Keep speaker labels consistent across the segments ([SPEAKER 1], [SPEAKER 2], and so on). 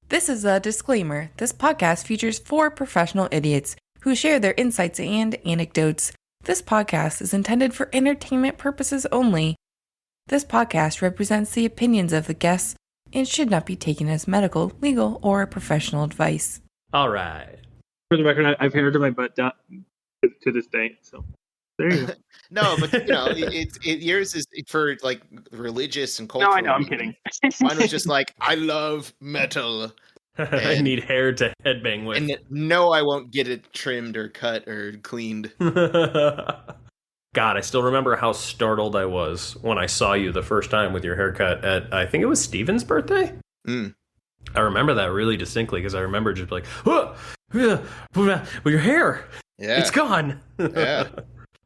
[SPEAKER 1] This is a disclaimer. This podcast features 4 professional idiots who share their insights and anecdotes. This podcast is intended for entertainment purposes only. This podcast represents the opinions of the guests and should not be taken as medical, legal, or professional advice.
[SPEAKER 2] All right.
[SPEAKER 3] For the record, I've hair to my butt down to this day, so there you go.
[SPEAKER 4] No, but yours is for like religious and cultural.
[SPEAKER 3] No, I know, I'm kidding.
[SPEAKER 4] Mine was just like, I love metal.
[SPEAKER 2] I need hair to headbang with.
[SPEAKER 4] And no, I won't get it trimmed or cut or cleaned.
[SPEAKER 2] God, I still remember how startled I was when I saw you the first time with your haircut at, I think it was Steven's birthday?
[SPEAKER 4] Mm.
[SPEAKER 2] I remember that really distinctly because I remember just like, oh, yeah, well, your hair,
[SPEAKER 4] Yeah.
[SPEAKER 2] it's gone.
[SPEAKER 4] Yeah.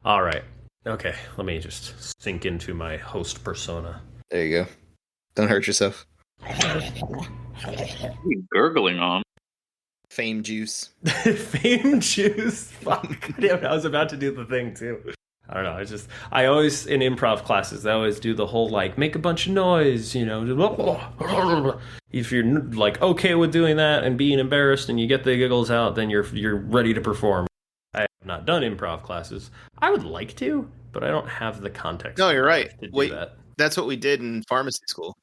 [SPEAKER 2] All right. Okay, let me just sink into my host persona.
[SPEAKER 4] There you go. Don't hurt yourself.
[SPEAKER 5] What are you gurgling on?
[SPEAKER 4] Fame juice.
[SPEAKER 2] Fame juice. Fuck. Damn, I was about to do the thing too. I don't know. I always, in improv classes, I always do the whole, like, make a bunch of noise, you know. If you're, like, okay with doing that and being embarrassed and you get the giggles out, then you're ready to perform. I have not done improv classes. I would like to, but I don't have the context.
[SPEAKER 4] No, you're right.
[SPEAKER 2] To do
[SPEAKER 4] Wait,
[SPEAKER 2] that.
[SPEAKER 4] that's what we did in pharmacy school.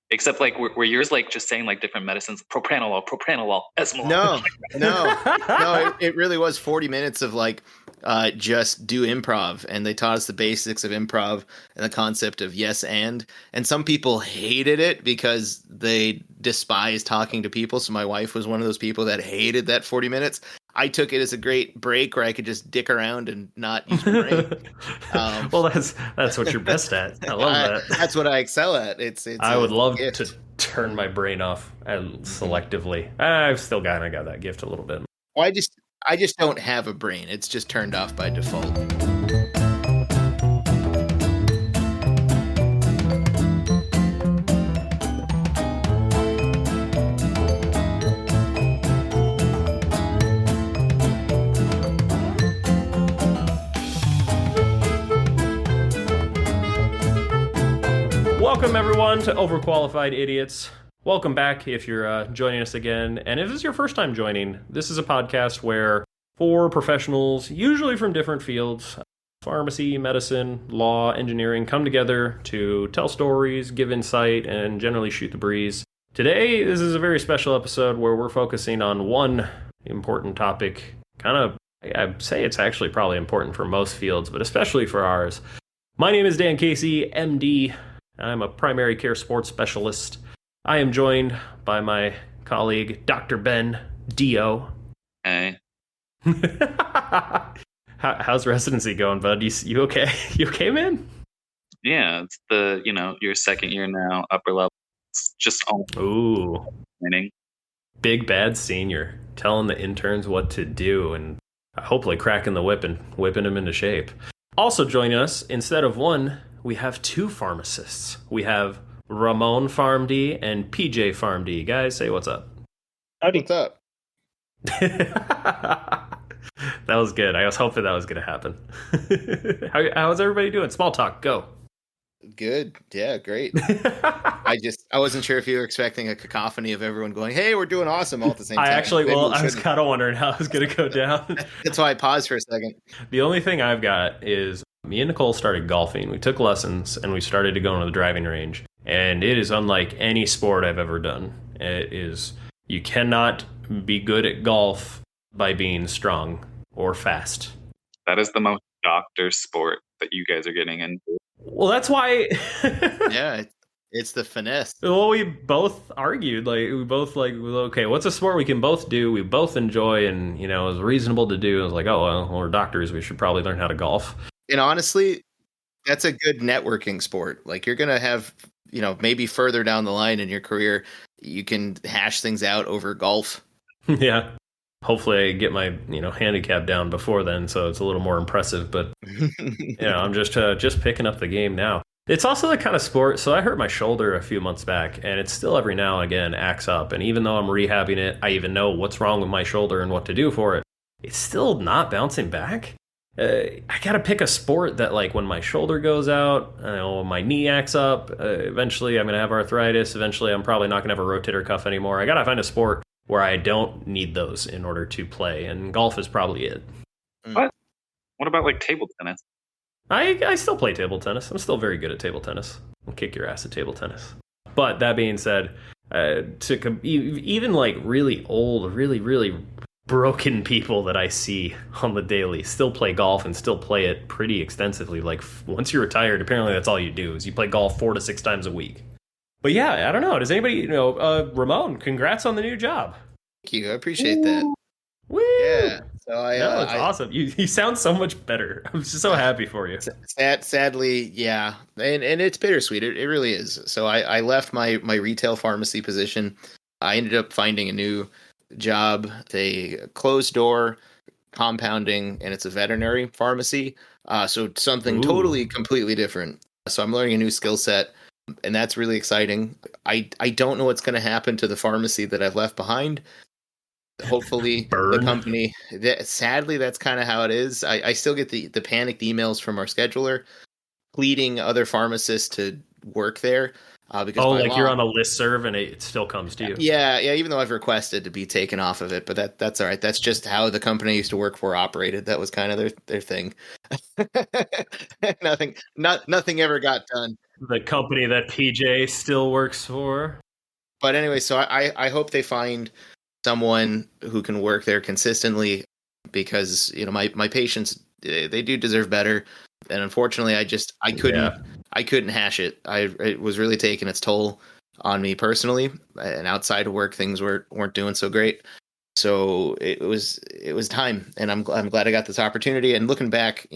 [SPEAKER 5] Except like were yours like just saying like different medicines, propranolol, esmolol.
[SPEAKER 4] No, it really was 40 minutes of like just do improv, and they taught us the basics of improv and the concept of yes and some people hated it because they despise talking to people. So my wife was one of those people that hated that 40 minutes. I took it as a great break where I could just dick around and not use my brain.
[SPEAKER 2] Well, that's what you're best at. I love that.
[SPEAKER 4] That's what I excel at. It's
[SPEAKER 2] I would love
[SPEAKER 4] gift.
[SPEAKER 2] to turn my brain off selectively. I've still got that gift a little bit.
[SPEAKER 4] Well, I just don't have a brain. It's just turned off by default.
[SPEAKER 2] Welcome, everyone, to Overqualified Idiots. Welcome back if you're joining us again. And if this is your first time joining, this is a podcast where 4 professionals, usually from different fields, pharmacy, medicine, law, engineering, come together to tell stories, give insight, and generally shoot the breeze. Today, this is a very special episode where we're focusing on one important topic. I'd say it's actually probably important for most fields, but especially for ours. My name is Dan Casey, MD. I'm a primary care sports specialist. I am joined by my colleague, Dr. Ben Dio.
[SPEAKER 5] Hey.
[SPEAKER 2] How's residency going, bud? You okay? You okay, man?
[SPEAKER 5] Yeah, it's your second year now, upper level. It's just almost
[SPEAKER 2] Ooh.
[SPEAKER 5] winning.
[SPEAKER 2] Big bad senior, telling the interns what to do and hopefully cracking the whip and whipping them into shape. Also joining us, instead of one, we have 2 pharmacists. We have Ramon PharmD and PJ PharmD. Guys, say what's up.
[SPEAKER 3] Howdy.
[SPEAKER 4] What's up?
[SPEAKER 2] That was good. I was hoping that was going to happen. How's everybody doing? Small talk, go.
[SPEAKER 4] Good. Yeah, great. I wasn't sure if you were expecting a cacophony of everyone going, hey, we're doing awesome all at the same time.
[SPEAKER 2] I was kind of wondering how it was going to go down.
[SPEAKER 4] That's why I paused for a second.
[SPEAKER 2] The only thing I've got is me and Nicole started golfing. We took lessons and we started to go into the driving range. And it is unlike any sport I've ever done. It is, you cannot be good at golf by being strong or fast.
[SPEAKER 5] That is the most doctor sport that you guys are getting into.
[SPEAKER 2] Well, that's why.
[SPEAKER 4] Yeah, it's the finesse.
[SPEAKER 2] Well, we both argued, okay, what's a sport we can both do, we both enjoy, and, it was reasonable to do. I was like, oh, well, we're doctors, we should probably learn how to golf.
[SPEAKER 4] And honestly, that's a good networking sport. Like, you're going to have, maybe further down the line in your career, you can hash things out over golf.
[SPEAKER 2] Yeah. Hopefully I get my, handicap down before then, so it's a little more impressive. But, I'm just picking up the game now. It's also the kind of sport, so I hurt my shoulder a few months back, and it's still every now and again acts up. And even though I'm rehabbing it, I even know what's wrong with my shoulder and what to do for it. It's still not bouncing back. I gotta pick a sport that, like, when my shoulder goes out, my knee acts up, eventually I'm gonna have arthritis, eventually I'm probably not gonna have a rotator cuff anymore. I gotta find a sport where I don't need those in order to play, and golf is probably it.
[SPEAKER 5] What about like table tennis?
[SPEAKER 2] I still play table tennis. I'm still very good at table tennis. I'll kick your ass at table tennis. But that being said, even like really old, really broken people that I see on the daily still play golf and still play it pretty extensively. Like, once you're retired, apparently that's all you do is you play golf 4 to 6 times a week. But yeah, I don't know. Does anybody, Ramon, congrats on the new job.
[SPEAKER 4] Thank you. I appreciate that.
[SPEAKER 2] Woo!
[SPEAKER 4] Yeah. So
[SPEAKER 2] It's awesome. You sound so much better. I'm just so happy for you.
[SPEAKER 4] Sadly, yeah. And it's bittersweet. It really is. So I left my retail pharmacy position. I ended up finding a new job, a closed door compounding, and it's a veterinary pharmacy. So something totally completely different. So I'm learning a new skill set, and that's really exciting. I don't know what's going to happen to the pharmacy that I've left behind. Hopefully the company, sadly, that's kind of how it is. I still get the panicked emails from our scheduler pleading other pharmacists to work there. Because
[SPEAKER 2] you're on a listserv and it still comes to you.
[SPEAKER 4] Yeah. Even though I've requested to be taken off of it, but that's all right. That's just how the company I used to work for operated. That was kind of their thing. Nothing ever got done.
[SPEAKER 2] The company that PJ still works for.
[SPEAKER 4] But anyway, so I hope they find someone who can work there consistently, because my patients, they do deserve better. And unfortunately, I couldn't hash it. It was really taking its toll on me personally, and outside of work, things weren't doing so great. So it was time, and I'm glad I got this opportunity. And looking back,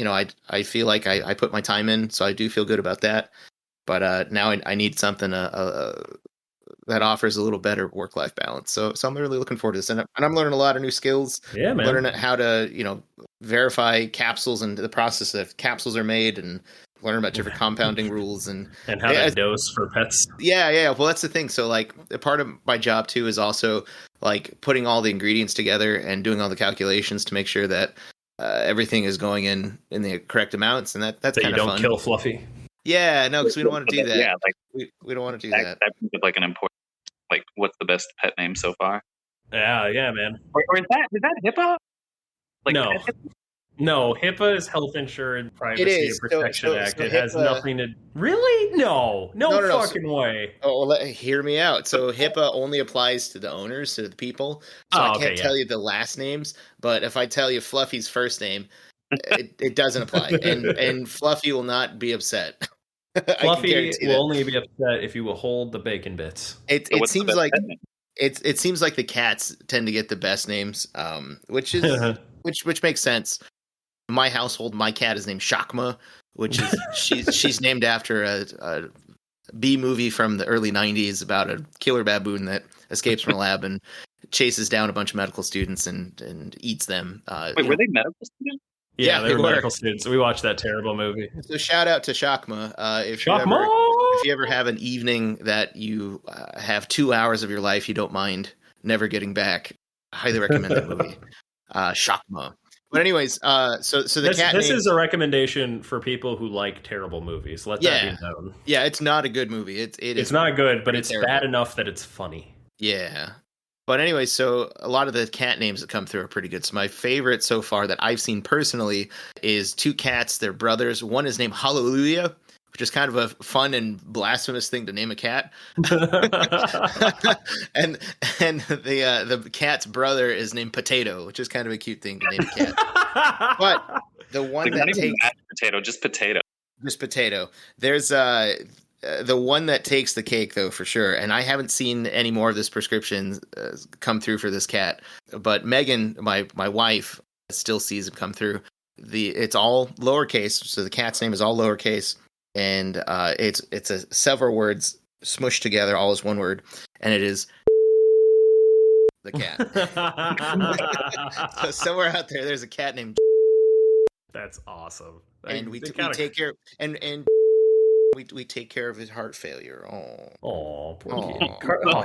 [SPEAKER 4] I feel like I put my time in, so I do feel good about that. But now I need something that offers a little better work-life balance. So I'm really looking forward to this, and I'm learning a lot of new skills.
[SPEAKER 2] Yeah, man.
[SPEAKER 4] Learning how to verify capsules and the process that capsules are made, and learn about different compounding rules and
[SPEAKER 2] how to dose for pets.
[SPEAKER 4] Yeah. Well, that's the thing. So like, a part of my job too is also like putting all the ingredients together and doing all the calculations to make sure that everything is going in the correct amounts, and that's kind of fun.
[SPEAKER 2] You don't kill Fluffy.
[SPEAKER 4] Yeah, no, because we don't want to do that.
[SPEAKER 5] Yeah, like
[SPEAKER 4] we don't want to do that.
[SPEAKER 5] That brings up like an important, like, what's the best pet name so far?
[SPEAKER 2] Yeah, man.
[SPEAKER 5] Or is that HIPAA? Like,
[SPEAKER 2] No, HIPAA is Health Insurance Privacy and Protection Act.
[SPEAKER 4] So
[SPEAKER 2] it has nothing to... Really? No fucking way.
[SPEAKER 4] Oh, well, hear me out. So HIPAA only applies to the owners, to the people. So I can't tell you the last names, but if I tell you Fluffy's first name, it doesn't apply. And Fluffy will not be upset.
[SPEAKER 2] Fluffy will only be upset if you will hold the bacon bits.
[SPEAKER 4] It seems like it seems like the cats tend to get the best names, which is which makes sense. In my household, my cat is named Shakma, which is she's named after a B movie from the early 90s about a killer baboon that escapes from a lab and chases down a bunch of medical students and eats them.
[SPEAKER 5] Wait, were they medical students?
[SPEAKER 2] Yeah, they were medical students. We watched that terrible movie.
[SPEAKER 4] So shout out to Shakma. If you ever have an evening that you have 2 hours of your life you don't mind never getting back, I highly recommend that movie. Shakma. But anyways, so the cat.
[SPEAKER 2] This is a recommendation for people who like terrible movies. Let that be known.
[SPEAKER 4] Yeah, it's not a good movie. It's
[SPEAKER 2] not good, but it's
[SPEAKER 4] terrible.
[SPEAKER 2] Bad enough that it's funny.
[SPEAKER 4] Yeah. But anyway, so a lot of the cat names that come through are pretty good. So my favorite so far that I've seen personally is 2 cats. They're brothers. One is named Hallelujah, which is kind of a fun and blasphemous thing to name a cat. and the cat's brother is named Potato, which is kind of a cute thing to name a cat. But the one that takes
[SPEAKER 5] potato, just potato.
[SPEAKER 4] Just potato. There's the one that takes the cake, though, for sure. And I haven't seen any more of this prescription come through for this cat. But Megan, my wife, still sees it come through. It's all lowercase, so the cat's name is all lowercase, and it's several words smushed together, all as one word, and it is the cat. So somewhere out there's a cat named.
[SPEAKER 2] That's awesome.
[SPEAKER 4] And we take care and. We take care of his heart failure.
[SPEAKER 2] Oh, poor Kitty.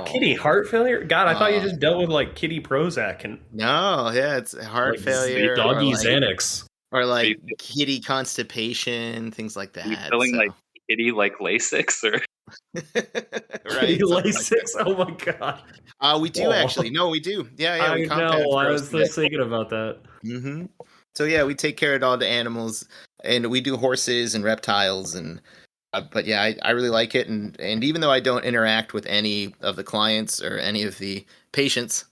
[SPEAKER 2] Kitty, heart failure? God, I thought you just dealt with like Kitty Prozac and
[SPEAKER 4] no, yeah, it's heart failure.
[SPEAKER 2] Doggy Xanax.
[SPEAKER 4] Or like kitty constipation, things like
[SPEAKER 5] Are you
[SPEAKER 4] that.
[SPEAKER 5] feeling
[SPEAKER 4] So.
[SPEAKER 5] like kitty like Lasix or?
[SPEAKER 4] Right?
[SPEAKER 2] Lasix? Oh my god.
[SPEAKER 4] We do actually. No, we do. Yeah. We
[SPEAKER 2] I
[SPEAKER 4] compound
[SPEAKER 2] know. I
[SPEAKER 4] gross
[SPEAKER 2] was
[SPEAKER 4] to that.
[SPEAKER 2] just thinking about that.
[SPEAKER 4] Mm-hmm. So yeah, we take care of all the animals, and we do horses and reptiles, and but yeah, I really like it, and even though I don't interact with any of the clients or any of the patients,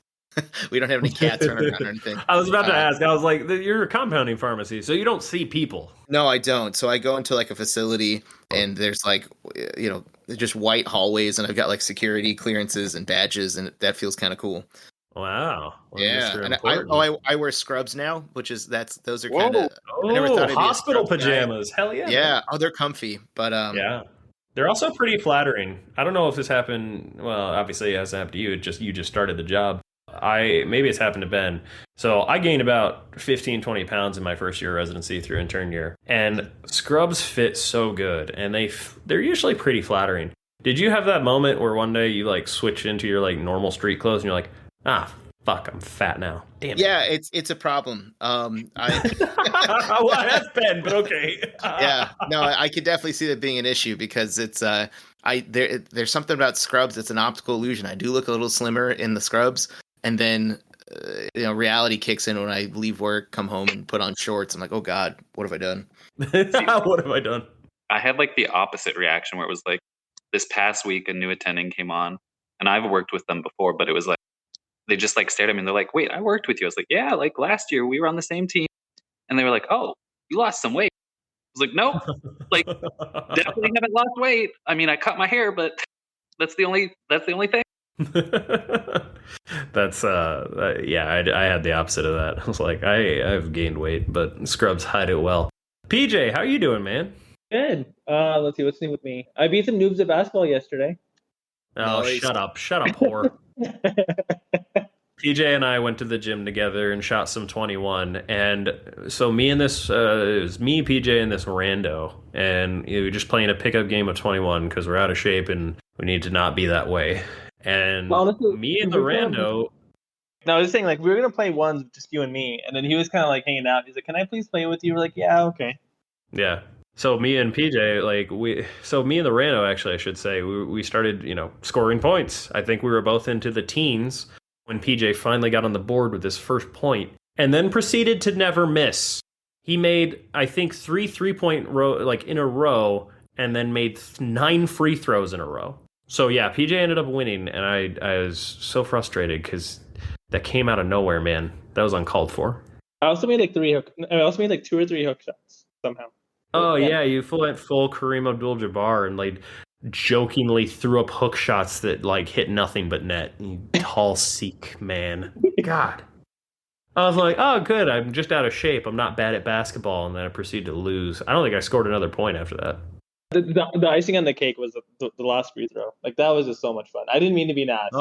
[SPEAKER 4] we don't have any cats running around or anything.
[SPEAKER 2] I was about to ask. I was like, you're a compounding pharmacy, so you don't see people.
[SPEAKER 4] No, I don't. So I go into like a facility, and there's like, just white hallways, and I've got like security clearances and badges, and that feels kind of cool.
[SPEAKER 2] Wow. Well,
[SPEAKER 4] Yeah, and I wear scrubs now, which is those are
[SPEAKER 5] Whoa.
[SPEAKER 4] kind of I never thought I'd be a
[SPEAKER 2] hospital
[SPEAKER 4] scrubs guy.
[SPEAKER 2] pajamas. Hell yeah.
[SPEAKER 4] Yeah,
[SPEAKER 2] Man.
[SPEAKER 4] they're comfy, but
[SPEAKER 2] yeah, they're also pretty flattering. I don't know if this happened. Well, obviously it hasn't happened to you. You just started the job. Maybe it's happened to Ben. So I gained about 15, 20 pounds in my first year of residency through intern year, and scrubs fit so good, and they're usually pretty flattering. Did you have that moment where one day you like switch into your like normal street clothes and you're like, fuck, I'm fat now. Damn it.
[SPEAKER 4] Yeah, it's a problem.
[SPEAKER 2] Well, I have been, but okay.
[SPEAKER 4] Yeah, no, I could definitely see that being an issue because it's there's something about scrubs that's an optical illusion. I do look a little slimmer in the scrubs, and then reality kicks in when I leave work, come home, and put on shorts. I'm like, oh god, what have I done?
[SPEAKER 2] What have I done?
[SPEAKER 5] I had like the opposite reaction where it was like this past week a new attending came on, and I've worked with them before, but it was like they just like stared at me and they're like, wait, I worked with you. I was like, yeah, like last year we were on the same team. And they were like, oh, you lost some weight. I was like, nope, like definitely haven't lost weight. I mean, I cut my hair, but that's the only thing.
[SPEAKER 2] That's I had the opposite of that. I was like, I've gained weight, but scrubs hide it well. PJ, how are you doing, man?
[SPEAKER 3] Good. Let's see what's new with me. I beat some noobs at basketball yesterday.
[SPEAKER 2] Oh,
[SPEAKER 4] Nice.
[SPEAKER 2] shut up, whore. PJ and I went to the gym together and shot some 21, and so it was me, PJ, and this rando, and we were just playing a pickup game of 21 because we're out of shape and we need to not be that way. And
[SPEAKER 3] honestly,
[SPEAKER 2] me and the rando.
[SPEAKER 3] No, I was just saying, like, we were gonna play ones, just you and me, and then he was kind of like hanging out. He's like, "Can I please play with you?" We're like, "Yeah, okay."
[SPEAKER 2] Yeah. So me and PJ, me and the rando, actually, I should say, we started, scoring points. I think we were both into the teens when PJ finally got on the board with his first point, and then proceeded to never miss. He made, I think, 3 3-point in a row, and then made 9 free throws in a row. So yeah, PJ ended up winning, and I was so frustrated because that came out of nowhere, man. That was uncalled for.
[SPEAKER 3] I also made like 2 or 3 hook shots somehow.
[SPEAKER 2] Oh yeah, you went full Kareem Abdul-Jabbar and like jokingly threw up hook shots that like hit nothing but net. You tall Sikh man. God. I was like, oh good, I'm just out of shape. I'm not bad at basketball, and then I proceeded to lose. I don't think I scored another point after that.
[SPEAKER 3] The icing on the cake was the last free throw. Like that was just so much fun. I didn't mean to be nasty.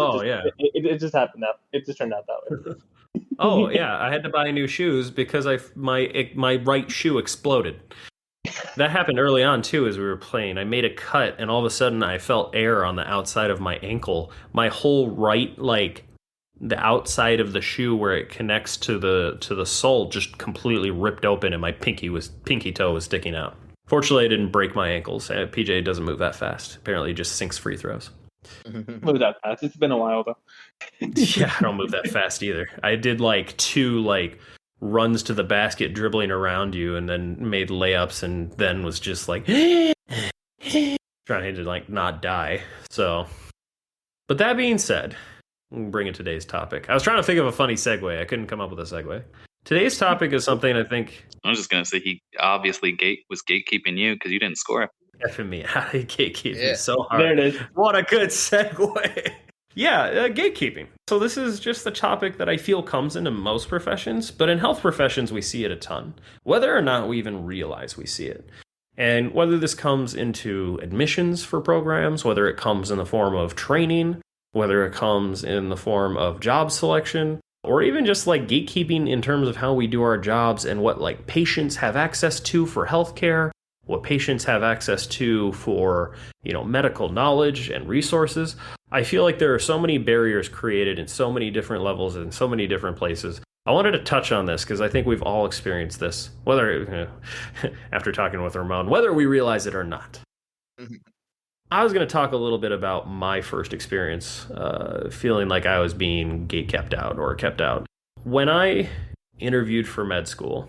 [SPEAKER 3] It just happened it just turned out that way.
[SPEAKER 2] Oh yeah, I had to buy new shoes because my right shoe exploded. That happened early on too as we were playing. I made a cut and all of a sudden I felt air on the outside of my ankle. My whole right, like the outside of the shoe where it connects to the sole, just completely ripped open, and my pinky toe was sticking out. Fortunately, I didn't break my ankles. PJ doesn't move that fast. Apparently, he just sinks free throws.
[SPEAKER 3] Move that fast. It's been a while though.
[SPEAKER 2] Yeah, I don't move that fast either. I did like 2 runs to the basket, dribbling around you, and then made layups, and then was just like trying to like not die. So, but that being said, we'll bring in today's topic. I was trying to think of a funny segue. I couldn't come up with a segue. Today's topic is something I think.
[SPEAKER 5] I was just gonna say he obviously was gatekeeping you because you didn't score.
[SPEAKER 2] Effing me, how did gatekeep me so hard?
[SPEAKER 3] There it is.
[SPEAKER 2] What a good segue. Yeah, gatekeeping. So this is just the topic that I feel comes into most professions, but in health professions we see it a ton, whether or not we even realize we see it. And whether this comes into admissions for programs, whether it comes in the form of training, whether it comes in the form of job selection, or even just like gatekeeping in terms of how we do our jobs and what like patients have access to for healthcare, what patients have access to for, medical knowledge and resources. I feel like there are so many barriers created in so many different levels and so many different places. I wanted to touch on this because I think we've all experienced this, whether, after talking with Ramon, whether we realize it or not. Mm-hmm. I was going to talk a little bit about my first experience feeling like I was being kept out. When I interviewed for med school,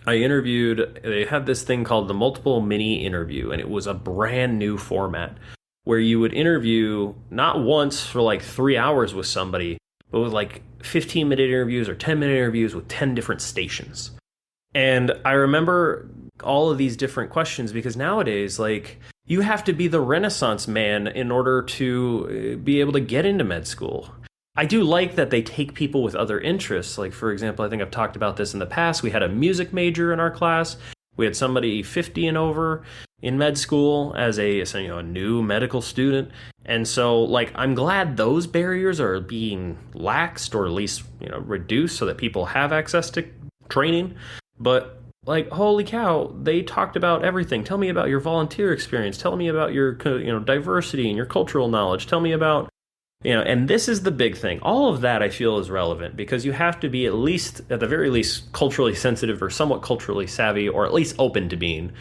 [SPEAKER 2] they had this thing called the multiple mini interview, and it was a brand new format where you would interview not once for like 3 hours with somebody, but with like 15-minute interviews or 10-minute interviews with 10 different stations. And I remember all of these different questions because nowadays, like, you have to be the Renaissance man in order to be able to get into med school. I do like that they take people with other interests. Like, for example, I think I've talked about this in the past. We had a music major in our class. We had somebody 50 and over in med school as a new medical student. And so, like, I'm glad those barriers are being laxed or at least, reduced so that people have access to training. But, like, holy cow, they talked about everything. Tell me about your volunteer experience. Tell me about your, diversity and your cultural knowledge. Tell me about, and this is the big thing. All of that I feel is relevant because you have to be at the very least, culturally sensitive or somewhat culturally savvy, or at least open to being.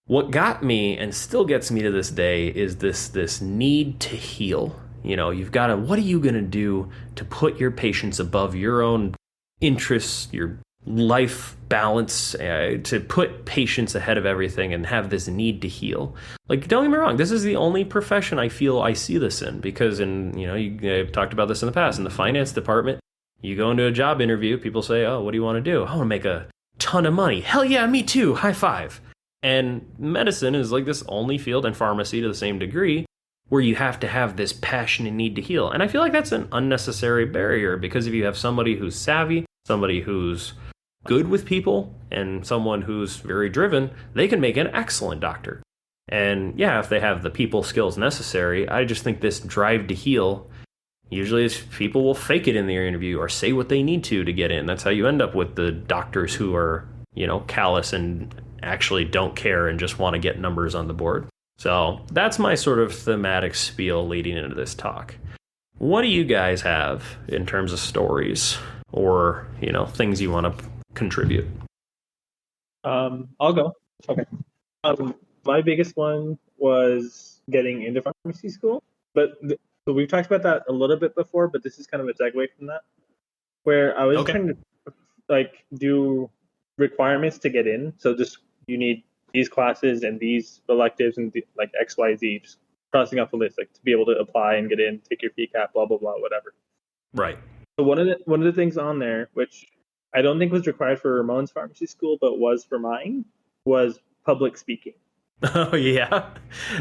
[SPEAKER 2] What got me and still gets me to this day is this need to heal. You've got to, what are you going to do to put your patients above your own interests, your life balance, to put patients ahead of everything and have this need to heal? Like, don't get me wrong, this is the only profession I feel I see this in, because I've talked about this in the past, in the finance department, you go into a job interview, people say, oh, what do you want to do? I want to make a ton of money. Hell yeah, me too, high five. And medicine is like this only field, and pharmacy to the same degree, where you have to have this passion and need to heal. And I feel like that's an unnecessary barrier, because if you have somebody who's savvy, somebody who's good with people, and someone who's very driven, they can make an excellent doctor. And yeah, if they have the people skills necessary, I just think this drive to heal usually is people will fake it in their interview or say what they need to get in. That's how you end up with the doctors who are, callous and actually don't care and just want to get numbers on the board. So that's my sort of thematic spiel leading into this talk. What do you guys have in terms of stories or, things you want to contribute?
[SPEAKER 3] I'll go. Okay. My biggest one was getting into pharmacy school, but so we've talked about that a little bit before, but this is kind of a segue from that, where I was trying to do requirements to get in. So just you need these classes and these electives and XYZ, just crossing off a list, to be able to apply and get in, take your PCAP, blah blah blah, whatever.
[SPEAKER 2] Right.
[SPEAKER 3] So one of the things on there, which I don't think was required for Ramon's pharmacy school, but was for mine, was public speaking.
[SPEAKER 2] Oh yeah,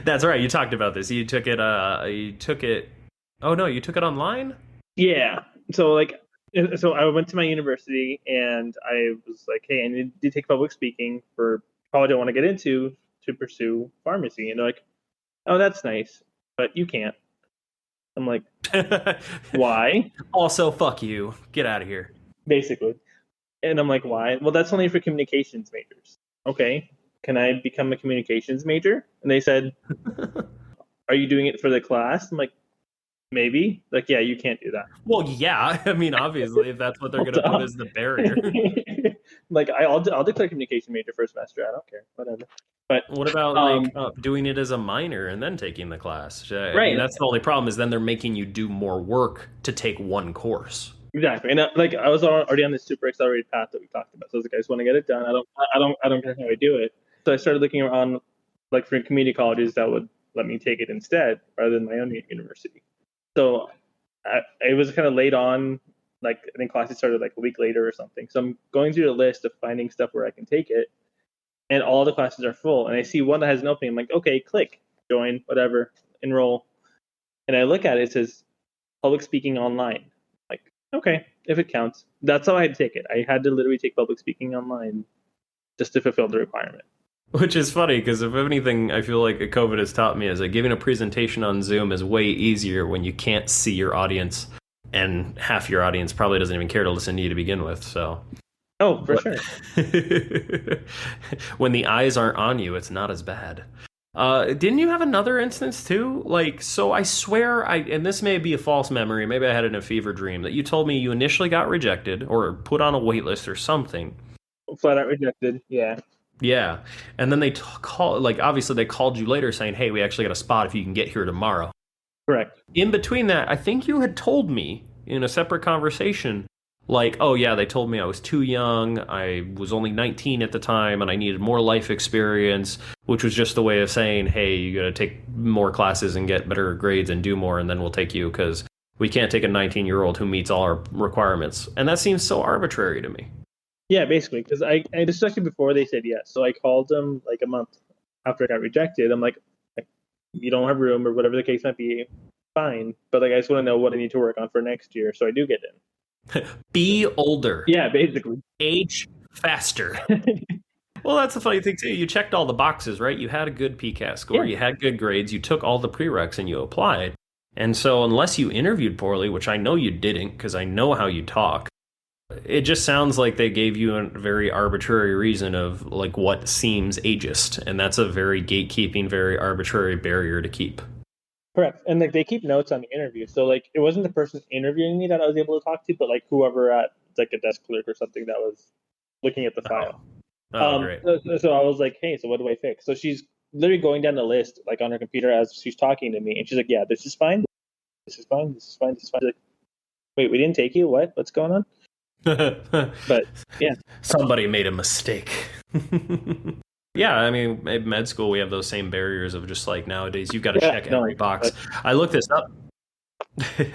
[SPEAKER 2] that's right. You talked about this. You took it. Oh no, you took it online.
[SPEAKER 3] Yeah. So I went to my university and I was like, hey, I need to take public speaking for college I want to get into to pursue pharmacy. And they're like, oh, that's nice, but you can't. I'm like, why?
[SPEAKER 2] Also, fuck you. Get out of here.
[SPEAKER 3] Basically. And I'm like, why? Well, that's only for communications majors. Okay. Can I become a communications major? And they said, are you doing it for the class? I'm like, maybe. Like, yeah, you can't do that.
[SPEAKER 2] Well, yeah. I mean, obviously, if that's what they're going to put as the barrier.
[SPEAKER 3] I'll declare communication major for a semester. I don't care. Whatever. But
[SPEAKER 2] what about doing it as a minor and then taking the class? Right. I mean, that's the only problem, is then they're making you do more work to take one course.
[SPEAKER 3] Exactly. And I was already on this super accelerated path that we talked about. So I was like, I just want to get it done. I don't care how I do it. So I started looking around for community colleges that would let me take it instead rather than my own university. So I was kind of late on, I think classes started a week later or something. So I'm going through the list of finding stuff where I can take it, and all the classes are full. And I see one that has an opening. I'm like, okay, click, join, whatever, enroll. And I look at it, it says public speaking online. Like, okay, if it counts. That's how I had to take it. I had to literally take public speaking online just to fulfill the requirement.
[SPEAKER 2] Which is funny, because if anything, I feel like COVID has taught me is that giving a presentation on Zoom is way easier when you can't see your audience, and half your audience probably doesn't even care to listen to you to begin with. So
[SPEAKER 3] Oh, for sure.
[SPEAKER 2] When the eyes aren't on you, it's not as bad. Didn't you have another instance too? Like, so I swear, and this may be a false memory, maybe I had it in a fever dream, that you told me you initially got rejected or put on a wait list or something.
[SPEAKER 3] Flat out rejected. Yeah.
[SPEAKER 2] Yeah. And then they obviously they called you later saying, hey, we actually got a spot if you can get here tomorrow.
[SPEAKER 3] Correct.
[SPEAKER 2] In between that, I think you had told me in a separate conversation, like, oh yeah, they told me I was too young, I was only 19 at the time, and I needed more life experience, which was just a way of saying, hey, you gotta take more classes and get better grades and do more, and then we'll take you, because we can't take a 19-year-old who meets all our requirements. And that seems so arbitrary to me.
[SPEAKER 3] Yeah, basically, because I especially before they said yes. So I called them like a month after I got rejected. I'm like, you don't have room or whatever the case might be, fine. But like, I just want to know what I need to work on for next year so I do get in.
[SPEAKER 2] Be older.
[SPEAKER 3] Yeah, basically.
[SPEAKER 2] Age faster. Well, that's the funny thing too. You checked all the boxes, right? You had a good PCAT score, you had good grades, you took all the prereqs and you applied. And so unless you interviewed poorly, which I know you didn't because I know how you talk, it just sounds like they gave you a very arbitrary reason of like what seems ageist, and that's a very gatekeeping, very arbitrary barrier to keep.
[SPEAKER 3] Correct. And like they keep notes on the interview. So like it wasn't the person interviewing me that I was able to talk to, but like whoever at like a desk clerk or something that was looking at the file.
[SPEAKER 2] Great.
[SPEAKER 3] So I was like, hey, so what do I fix? So she's literally going down the list like on her computer as she's talking to me, and she's like, yeah, this is fine. This is fine. This is fine. This is fine. Like, wait, we didn't take you? What? What's going on? But yeah,
[SPEAKER 2] somebody made a mistake. Yeah, I mean, in med school we have those same barriers of just like nowadays you've got to check every box. I looked this up.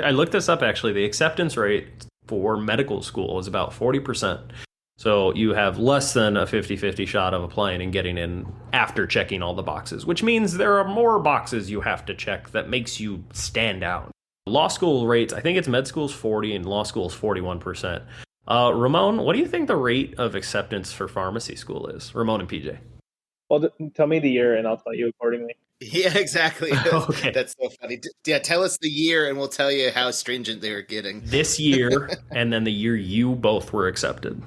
[SPEAKER 2] I looked this up actually. The acceptance rate for medical school is about 40%. So you have less than a 50-50 shot of applying and getting in after checking all the boxes, which means there are more boxes you have to check that makes you stand out. Law school rates, I think it's med school's 40 and law school's 41%. Ramon, what do you think the rate of acceptance for pharmacy school is? Ramon and PJ.
[SPEAKER 3] Well, tell me the year and I'll tell you accordingly.
[SPEAKER 4] Yeah, exactly.
[SPEAKER 2] Okay.
[SPEAKER 4] That's so funny. Yeah, tell us the year and we'll tell you how stringent they were getting.
[SPEAKER 2] This year and then the year you both were accepted.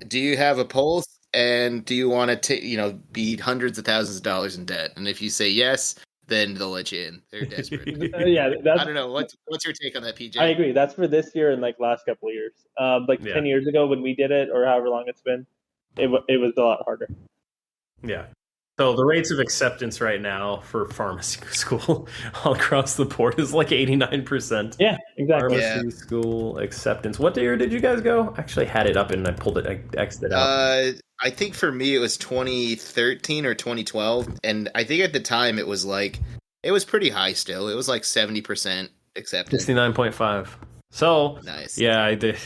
[SPEAKER 4] Do you have a pulse and do you want to be hundreds of thousands of dollars in debt? And if you say yes, then they'll let you in. They're desperate.
[SPEAKER 3] Yeah,
[SPEAKER 4] I don't know. What's your take on that, PJ?
[SPEAKER 3] I agree. That's for this year and like last couple of years. 10 years ago when we did it, or however long it's been, it was a lot harder.
[SPEAKER 2] Yeah. So the rates of acceptance right now for pharmacy school all across the board is like 89%.
[SPEAKER 3] Yeah, exactly.
[SPEAKER 2] Pharmacy school acceptance. What year did you guys go? I actually had it up and I pulled it. I X'd it out.
[SPEAKER 4] I think for me it was 2013 or 2012, and I think at the time it was pretty high still. It was like 70% acceptance.
[SPEAKER 2] 69.5. So
[SPEAKER 4] nice.
[SPEAKER 2] Yeah, I did.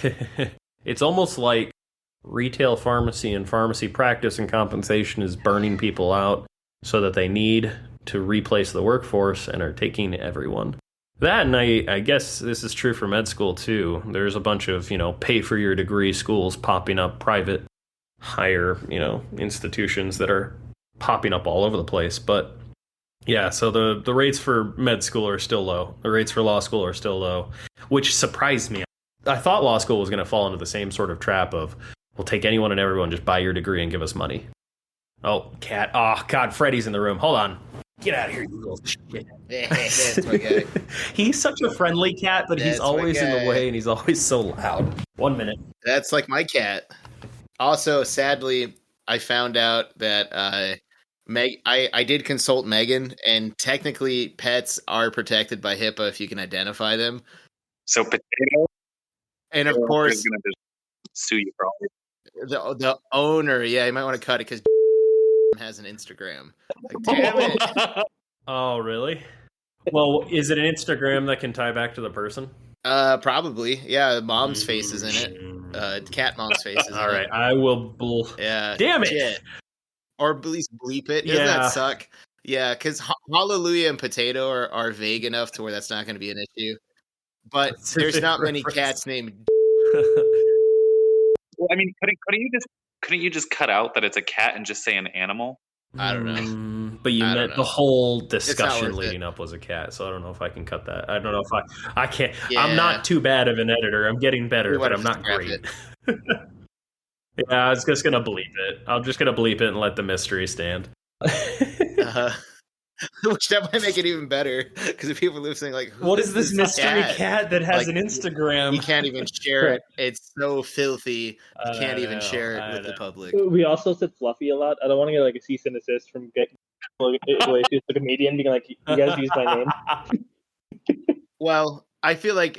[SPEAKER 2] It's almost like retail pharmacy and pharmacy practice and compensation is burning people out so that they need to replace the workforce and are taking everyone. That, and I guess this is true for med school too. There's a bunch of, pay for your degree schools popping up, private higher, institutions that are popping up all over the place. But yeah, so the rates for med school are still low. The rates for law school are still low, which surprised me. I thought law school was going to fall into the same sort of trap of, we'll take anyone and everyone, just buy your degree and give us money. Oh, cat. Oh, God, Freddy's in the room. Hold on. Get out of here, you little shit.
[SPEAKER 4] That's my guy.
[SPEAKER 2] He's such a friendly cat, but he's always in the way and he's always so loud. 1 minute.
[SPEAKER 4] That's like my cat. Also, sadly, I found out that I did consult Megan, and technically pets are protected by HIPAA if you can identify them.
[SPEAKER 5] So Potato,
[SPEAKER 4] and of course,
[SPEAKER 5] going to sue you for all this.
[SPEAKER 4] The owner, yeah, you might want to cut it because has an Instagram. Like, damn it.
[SPEAKER 2] Oh, really? Well, is it an Instagram that can tie back to the person?
[SPEAKER 4] Probably. Yeah, mom's face is in it. Cat mom's face is in it.
[SPEAKER 2] All right, I will.
[SPEAKER 4] Yeah.
[SPEAKER 2] Damn it.
[SPEAKER 4] Shit. Or at least bleep it. Doesn't that suck? Yeah, because Hallelujah and Potato are vague enough to where that's not going to be an issue. But there's not many cats named.
[SPEAKER 5] Well, I mean, couldn't you just cut out that it's a cat and just say an animal?
[SPEAKER 4] I don't know.
[SPEAKER 2] But you meant the whole discussion leading up was a cat, so I don't know if I can cut that. I don't know if I can't. Yeah. I'm not too bad of an editor. I'm getting better, but I'm not great. Yeah, I was just gonna bleep it. I'm just gonna bleep it and let the mystery stand.
[SPEAKER 4] Uh, which that might make it even better because if people are listening, like, who
[SPEAKER 2] What is this mystery
[SPEAKER 4] cat?
[SPEAKER 2] cat that has
[SPEAKER 4] Like,
[SPEAKER 2] an Instagram?
[SPEAKER 4] You can't even share it. It's so filthy. You can't even share it
[SPEAKER 2] I
[SPEAKER 4] with the
[SPEAKER 2] know.
[SPEAKER 4] public.
[SPEAKER 3] We also said Fluffy a lot. I don't want to get like a cease and desist from Iglesias, the comedian, being like, you guys use my name.
[SPEAKER 4] Well, I feel like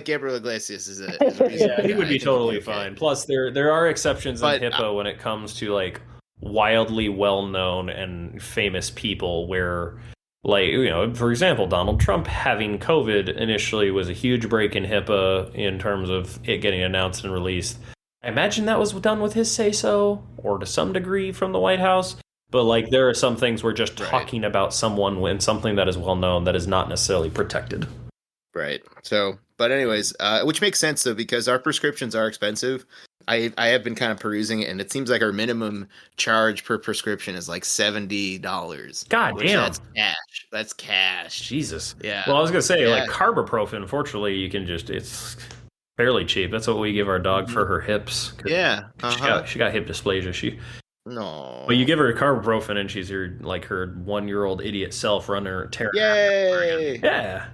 [SPEAKER 4] Gabriel Iglesias is a reasonable
[SPEAKER 2] Yeah, he
[SPEAKER 4] guy.
[SPEAKER 2] would
[SPEAKER 4] I
[SPEAKER 2] be
[SPEAKER 4] think he'll
[SPEAKER 2] totally
[SPEAKER 4] okay.
[SPEAKER 2] fine. Plus, there are exceptions
[SPEAKER 4] But,
[SPEAKER 2] in HIPAA when it comes to like wildly well-known and famous people where, like, you know, for example, Donald Trump having COVID initially was a huge break in HIPAA in terms of it getting announced and released. I imagine that was done with his say-so, or to some degree from the White House. But like, there are some things where just
[SPEAKER 4] Right.
[SPEAKER 2] talking about someone when something that is well-known that is not necessarily protected.
[SPEAKER 4] Right. So, but anyways, which makes sense though, because our prescriptions are expensive. I have been kind of perusing it, and it seems like our minimum charge per prescription is like $70.
[SPEAKER 2] God damn.
[SPEAKER 4] That's cash. That's cash.
[SPEAKER 2] Jesus.
[SPEAKER 4] Yeah.
[SPEAKER 2] Well, I was gonna say,
[SPEAKER 4] Yeah.
[SPEAKER 2] like, carboprofen, fortunately, you can just, it's fairly cheap. That's what we give our dog for her hips. 'Cause
[SPEAKER 4] Yeah.
[SPEAKER 2] she got hip dysplasia.
[SPEAKER 4] No.
[SPEAKER 2] But you give her carboprofen and she's her 1-year-old idiot self running tearing.
[SPEAKER 4] Yay!
[SPEAKER 2] Yeah.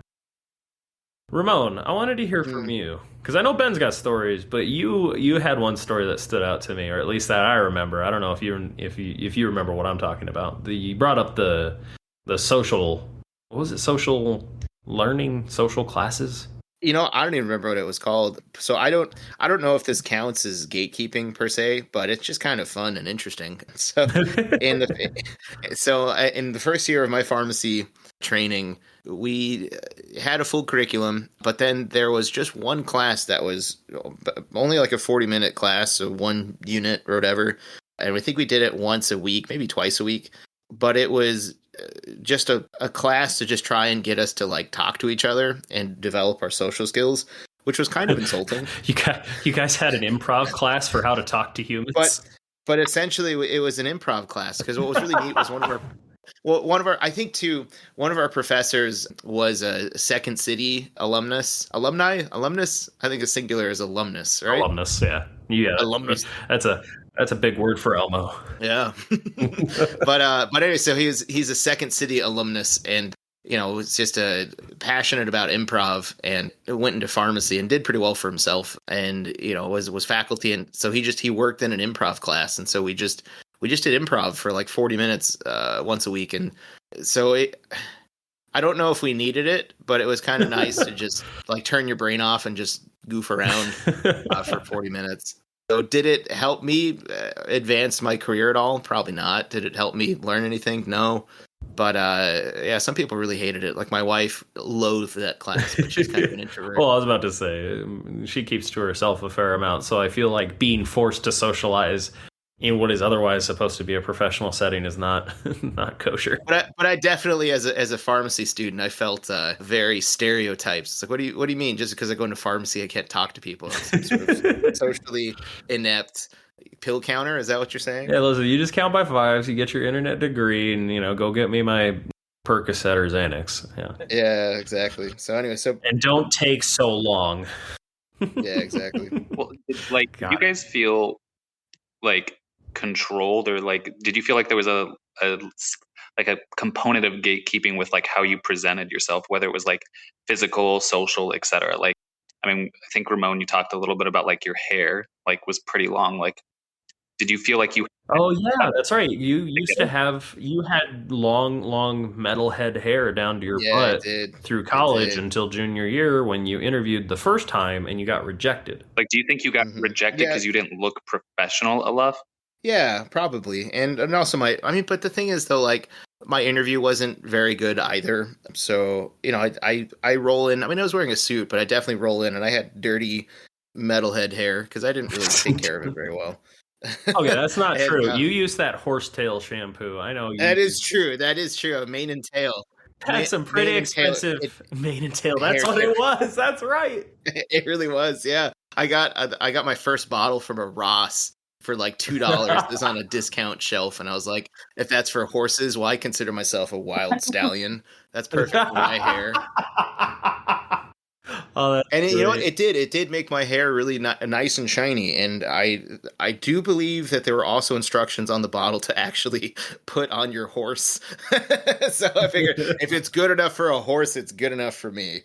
[SPEAKER 2] Ramon, I wanted to hear from you because I know Ben's got stories, but you had one story that stood out to me, or at least that I remember. I don't know if you remember what I'm talking about. You brought up the social, what was it? Social learning, social classes.
[SPEAKER 4] You know, I don't even remember what it was called. So I don't know if this counts as gatekeeping per se, but it's just kind of fun and interesting. So in the first year of my pharmacy training, we had a full curriculum, but then there was just one class that was only like a 40-minute class, so one unit or whatever. And I think we did it once a week, maybe twice a week. But it was just a class to just try and get us to like talk to each other and develop our social skills, which was kind of insulting.
[SPEAKER 2] You guys had an improv class for how to talk to humans.
[SPEAKER 4] But essentially it was an improv class, because what was really neat was one of our professors was a Second City alumnus. I think a singular is alumnus, right?
[SPEAKER 2] Alumnus, yeah.
[SPEAKER 4] Alumnus.
[SPEAKER 2] That's a big word for Elmo.
[SPEAKER 4] Yeah. But anyway, so he's a Second City alumnus, and was just passionate about improv, and went into pharmacy and did pretty well for himself, and was faculty, and so he worked in an improv class, and so we just did improv for like 40 minutes once a week, and so I don't know if we needed it, but it was kind of nice to just like turn your brain off and just goof around for 40 minutes. So did it help me advance my career at all? Probably not. Did it help me learn anything? No. But yeah, some people really hated it. Like my wife loathed that class, but she's kind of an introvert.
[SPEAKER 2] Well, I was about to say, she keeps to herself a fair amount, so I feel like being forced to socialize in what is otherwise supposed to be a professional setting is not kosher.
[SPEAKER 4] But I definitely, as a pharmacy student, I felt very stereotypes. It's like, what do you mean? Just because I go into pharmacy, I can't talk to people? It's some sort of socially inept pill counter. Is that what you're saying?
[SPEAKER 2] Yeah, listen, you just count by fives, you get your internet degree, and go get me my Percocet or Xanax.
[SPEAKER 4] Yeah, exactly. So anyway,
[SPEAKER 2] and don't take so long.
[SPEAKER 4] Yeah, exactly.
[SPEAKER 5] Well, it's like, do you guys feel like controlled, or like, did you feel like there was a component of gatekeeping with like how you presented yourself, whether it was like physical, social, etc.? Like, I mean, I think Ramon, you talked a little bit about like your hair like was pretty long. Like, did you feel like you?
[SPEAKER 2] Oh yeah, that's right. You had long metalhead hair down to your butt through college until junior year when you interviewed the first time and you got rejected.
[SPEAKER 5] Like, do you think you got rejected because you didn't look professional enough?
[SPEAKER 4] Yeah, probably. And also but the thing is though, like my interview wasn't very good either. So, I roll in. I mean, I was wearing a suit, but I definitely roll in, and I had dirty metalhead hair because I didn't really take care of it very well.
[SPEAKER 2] Okay, that's not true. You use that horsetail shampoo. I know.
[SPEAKER 4] That is true. Mane and tail.
[SPEAKER 2] That's some pretty expensive mane and tail. That's what it was. That's right.
[SPEAKER 4] It really was. Yeah. I got my first bottle from a Ross for like $2. It was on a discount shelf, and I was like, if that's for horses, well, I consider myself a wild stallion. That's perfect for my hair.
[SPEAKER 2] Oh, that's
[SPEAKER 4] And you know what?
[SPEAKER 2] great.
[SPEAKER 4] It did make my hair really nice and shiny. And I do believe that there were also instructions on the bottle to actually put on your horse. So I figured if it's good enough for a horse, it's good enough for me.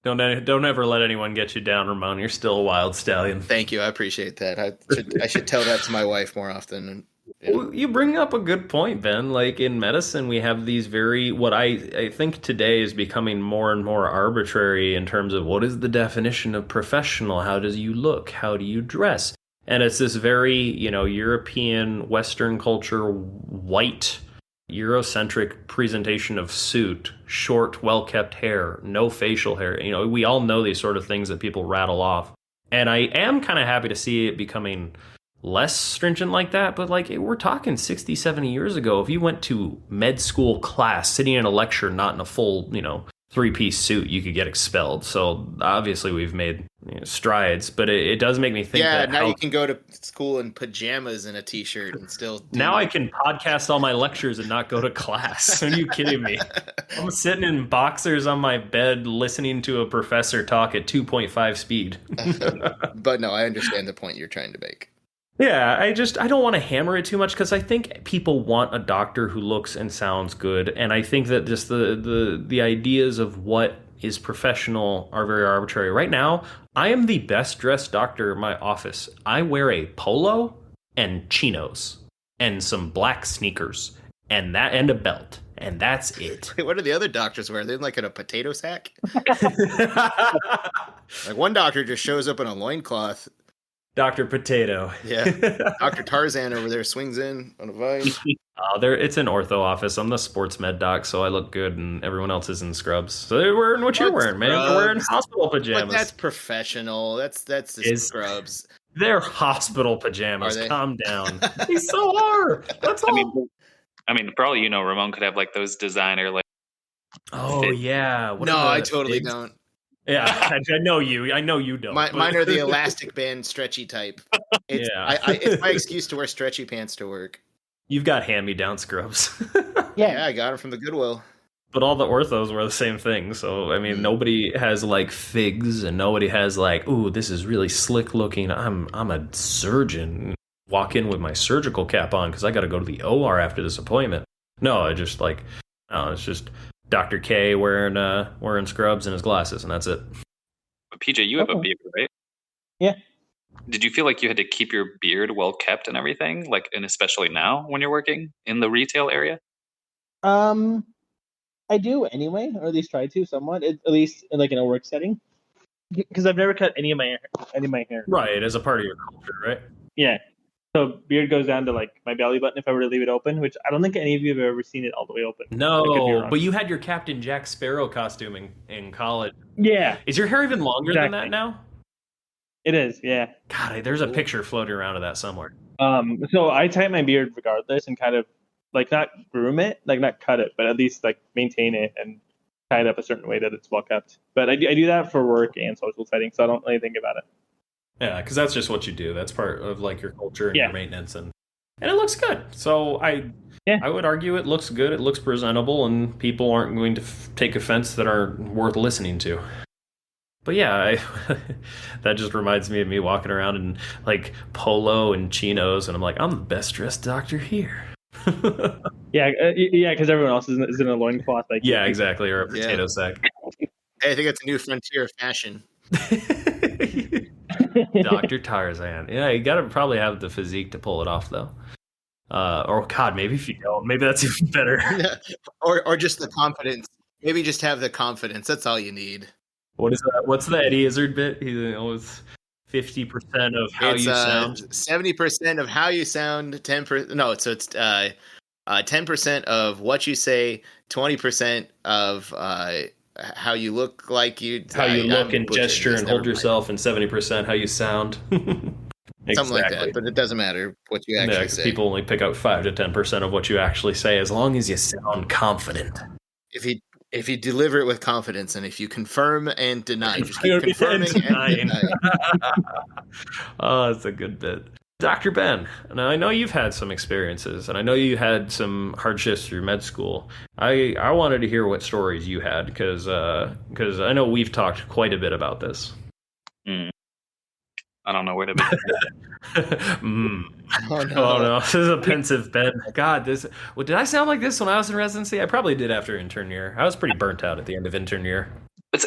[SPEAKER 2] Don't ever let anyone get you down, Ramon. You're still a wild stallion.
[SPEAKER 4] Thank you. I appreciate that. I should tell that to my wife more often. Yeah.
[SPEAKER 2] Well, you bring up a good point, Ben. Like in medicine, we have these what I think today is becoming more and more arbitrary in terms of what is the definition of professional? How does you look? How do you dress? And it's this very, European, Western culture, white, Eurocentric presentation of suit, short, well-kept hair, no facial hair. We all know these sort of things that people rattle off. And I am kind of happy to see it becoming less stringent like that, but we're talking 60, 70 years ago. If you went to med school class, sitting in a lecture, not in a full, three-piece suit, you could get expelled. So obviously we've made strides, but it does make me think that
[SPEAKER 4] now you can go to school in pajamas and a t-shirt and still
[SPEAKER 2] now I can podcast all my lectures and not go to class. Are you kidding me? I'm sitting in boxers on my bed listening to a professor talk at 2.5 speed.
[SPEAKER 4] But no, I understand the point you're trying to make.
[SPEAKER 2] Yeah, I don't want to hammer it too much because I think people want a doctor who looks and sounds good, and I think that just the ideas of what is professional are very arbitrary. Right now, I am the best dressed doctor in my office. I wear a polo and chinos and some black sneakers and a belt, and that's it.
[SPEAKER 4] What do the other doctors wear? They're like in a potato sack. Like one doctor just shows up in a loincloth.
[SPEAKER 2] Dr. Potato.
[SPEAKER 4] Yeah. Dr. Tarzan over there swings in on a vine.
[SPEAKER 2] It's an ortho office. I'm the sports med doc, so I look good, and everyone else is in scrubs. So they're wearing what you're wearing, man. They're wearing hospital pajamas.
[SPEAKER 4] But that's professional. That's the scrubs.
[SPEAKER 2] They're hospital pajamas.
[SPEAKER 4] Are they?
[SPEAKER 2] Calm down. They so are. That's all.
[SPEAKER 5] I mean, for all you know, Ramon could have those designer
[SPEAKER 2] Oh
[SPEAKER 5] fit.
[SPEAKER 2] Yeah.
[SPEAKER 4] No, I totally don't.
[SPEAKER 2] Yeah, I know you. I know you don't.
[SPEAKER 4] Mine are the elastic band stretchy type. It's my excuse to wear stretchy pants to work.
[SPEAKER 2] You've got hand-me-down scrubs.
[SPEAKER 4] Yeah, I got them from the Goodwill.
[SPEAKER 2] But all the orthos wear the same thing. So, I mean, nobody has figs and nobody has ooh, this is really slick looking. I'm a surgeon. Walk in with my surgical cap on because I got to go to the OR after this appointment. No, I just it's just Dr. K wearing scrubs and his glasses, and that's it.
[SPEAKER 5] But PJ, you have a beard, right?
[SPEAKER 3] Yeah.
[SPEAKER 5] Did you feel like you had to keep your beard well kept and everything, and especially now when you're working in the retail area?
[SPEAKER 3] I do anyway, or at least try to somewhat, at least in a work setting, because I've never cut any of my hair.
[SPEAKER 2] Right, as a part of your culture, right?
[SPEAKER 3] Yeah. So beard goes down to my belly button if I were to leave it open, which I don't think any of you have ever seen it all the way open.
[SPEAKER 2] No, but you had your Captain Jack Sparrow costume in college.
[SPEAKER 3] Yeah.
[SPEAKER 2] Is your hair even longer than that now?
[SPEAKER 3] It is, yeah.
[SPEAKER 2] God, there's a picture floating around of that somewhere.
[SPEAKER 3] So I tie my beard regardless and kind of not groom it, not cut it, but at least maintain it and tie it up a certain way that it's well kept. But I do that for work and social settings, so I don't really think about it.
[SPEAKER 2] Yeah, because that's just what you do. That's part of your culture and
[SPEAKER 3] Yeah.
[SPEAKER 2] your maintenance, and it looks good. So I would argue it looks good. It looks presentable, and people aren't going to take offense that are worth listening to. But yeah, that just reminds me of me walking around in polo and chinos, and I'm the best dressed doctor here.
[SPEAKER 3] Yeah, because everyone else is in a loincloth.
[SPEAKER 2] Yeah, exactly, or a potato sack.
[SPEAKER 4] I think it's a new frontier of fashion.
[SPEAKER 2] Dr. Tarzan. Yeah, you gotta probably have the physique to pull it off, though. Or God, maybe if you don't, maybe that's even better.
[SPEAKER 4] or just the confidence. Maybe just have the confidence. That's all you need.
[SPEAKER 2] What is that? What's the Eddie Izzard bit? He always 50% of how you sound.
[SPEAKER 4] 70% of how you sound. 10%. No, so it's 10% of what you say. 20% of how you look
[SPEAKER 2] how you look and gesture and hold yourself, and 70% how you sound.
[SPEAKER 4] Something like that, but it doesn't matter what you actually say.
[SPEAKER 2] People only pick out 5 to 10% of what you actually say, as long as you sound confident.
[SPEAKER 4] If you deliver it with confidence, and if you confirm and deny, just keep confirming and denying.
[SPEAKER 2] Oh, that's a good bit. Dr. Ben, now I know you've had some experiences, and I know you had some hardships through med school. I wanted to hear what stories you had, because I know we've talked quite a bit about this.
[SPEAKER 5] I don't know where to begin.
[SPEAKER 4] Oh no.
[SPEAKER 2] Oh no, this is a pensive Ben. God, did I sound like this when I was in residency? I probably did after intern year. I was pretty burnt out at the end of intern year.
[SPEAKER 5] It's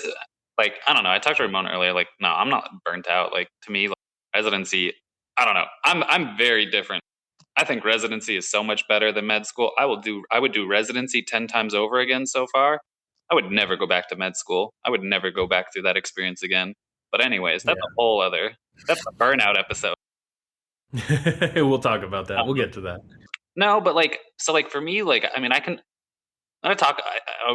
[SPEAKER 5] like, I don't know. I talked to Ramon earlier. Like, no, I'm not burnt out. Like, to me, like, residency, I don't know. I'm very different. I think residency is so much better than med school. I would do residency 10 times over again so far. I would never go back to med school. I would never go back through that experience again. But anyways, that's that's a burnout episode.
[SPEAKER 2] We'll talk about that. We'll get to that.
[SPEAKER 5] No, but like, so like for me, like, I mean, I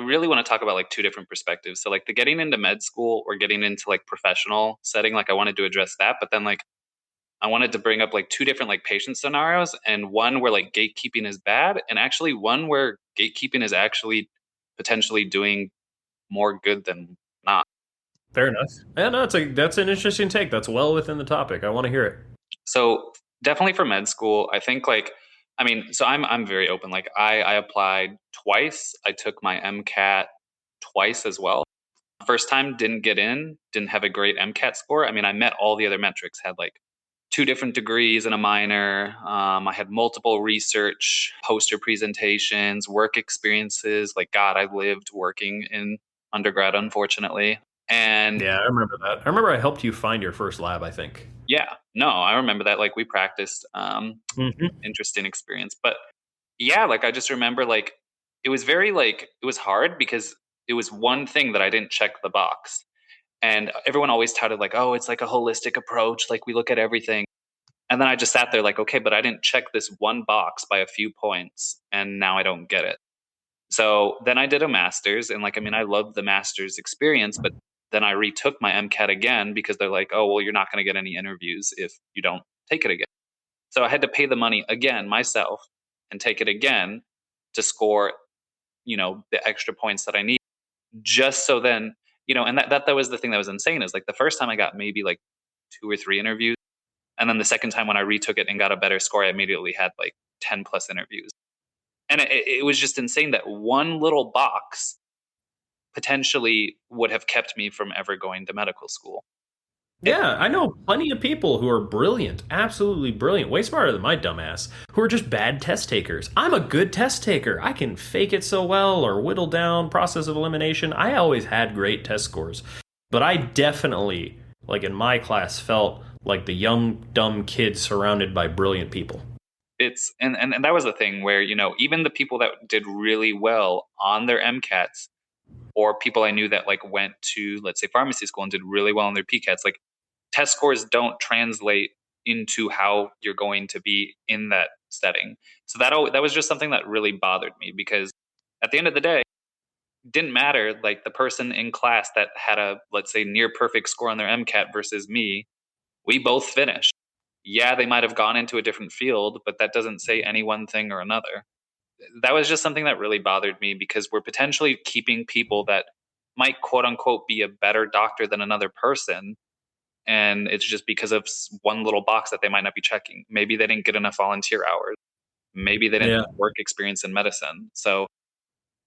[SPEAKER 5] really want to talk about like two different perspectives. So like the getting into med school or getting into like professional setting, like I wanted to address that, but then like I wanted to bring up like two different like patient scenarios, and one where like gatekeeping is bad, and actually one where gatekeeping is actually potentially doing more good than not.
[SPEAKER 2] Fair enough. Yeah, no, that's an interesting take. That's well within the topic. I want to hear it.
[SPEAKER 5] So definitely for med school, I think like, I mean, so I'm very open. Like I applied twice. I took my MCAT twice as well. First time didn't get in, didn't have a great MCAT score. I mean, I met all the other metrics, had like 2 different degrees and a minor. I had multiple research, poster presentations, work experiences. Like, God, I lived working in undergrad, unfortunately. And
[SPEAKER 2] yeah, I remember that. I remember I helped you find your first lab, I think.
[SPEAKER 5] Yeah, no, I remember that. Like, we practiced. Interesting experience. But yeah, like, I just remember, like, it was very, like, it was hard because it was one thing that I didn't check the box. And everyone always touted, like, oh, it's like a holistic approach. Like, we look at everything. And then I just sat there like, okay, but I didn't check this one box by a few points, and now I don't get it. So then I did a master's, and like, I mean, I loved the master's experience, but then I retook my MCAT again because they're like, oh, well, you're not going to get any interviews if you don't take it again. So I had to pay the money again myself and take it again to score, the extra points that I need, just so then, and that was the thing that was insane, is like the first time I got maybe like 2 or 3 interviews. And then the second time when I retook it and got a better score, I immediately had like 10 plus interviews. And it was just insane that one little box potentially would have kept me from ever going to medical school.
[SPEAKER 2] Yeah, I know plenty of people who are brilliant, absolutely brilliant, way smarter than my dumbass, who are just bad test takers. I'm a good test taker. I can fake it so well or whittle down, process of elimination. I always had great test scores. But I definitely, like in my class, felt like the young, dumb kid surrounded by brilliant people.
[SPEAKER 5] It's and that was the thing where, even the people that did really well on their MCATs, or people I knew that like went to, let's say, pharmacy school and did really well on their PCATs, like test scores don't translate into how you're going to be in that setting. So that was just something that really bothered me, because at the end of the day, it didn't matter like the person in class that had a, let's say, near perfect score on their MCAT versus me. We both finished. Yeah, they might have gone into a different field, but that doesn't say any one thing or another. That was just something that really bothered me, because we're potentially keeping people that might, quote unquote, be a better doctor than another person. And it's just because of one little box that they might not be checking. Maybe they didn't get enough volunteer hours. Maybe they didn't have work experience in medicine. So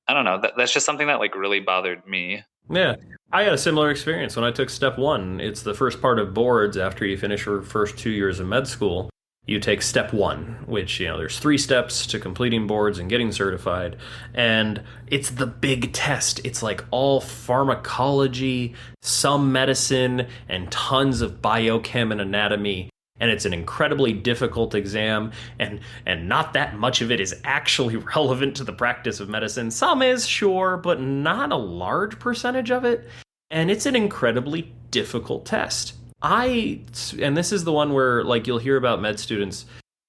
[SPEAKER 5] I don't know. That's just something that like really bothered me.
[SPEAKER 2] Yeah, I had a similar experience when I took step 1. It's the first part of boards after you finish your first 2 years of med school. You take step 1, which, there's 3 steps to completing boards and getting certified. And it's the big test. It's like all pharmacology, some medicine, and tons of biochem and anatomy. And it's an incredibly difficult exam, and not that much of it is actually relevant to the practice of medicine. Some is, sure, but not a large percentage of it. And it's an incredibly difficult test. And this is the one where, like, you'll hear about med students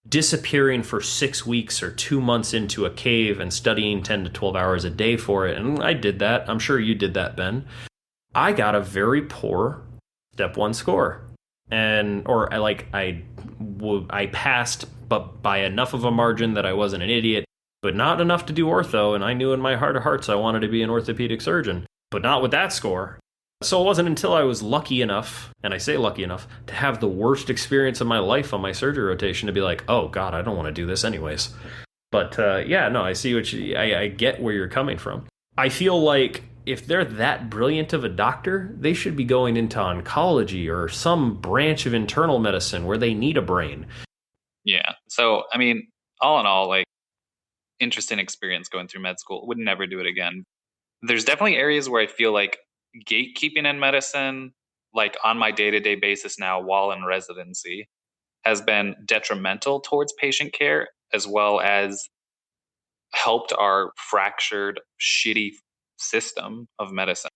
[SPEAKER 2] disappearing for 6 weeks or 2 months into a cave and studying 10 to 12 hours a day for it. And I did that. I'm sure you did that, Ben. I got a very poor step 1 score. I passed, but by enough of a margin that I wasn't an idiot, but not enough to do ortho. And I knew in my heart of hearts I wanted to be an orthopedic surgeon, but not with that score. So it wasn't until I was lucky enough, and I say lucky enough, to have the worst experience of my life on my surgery rotation to be like, oh God, I don't want to do this anyways. But yeah, no, I see I get where you're coming from. I feel like if they're that brilliant of a doctor, they should be going into oncology or some branch of internal medicine where they need a brain.
[SPEAKER 5] Yeah. So, I mean, all in all, like, interesting experience going through med school. Would never do it again. There's definitely areas where I feel like gatekeeping in medicine, like on my day-to-day basis now while in residency, has been detrimental towards patient care, as well as helped our fractured, shitty system of medicine.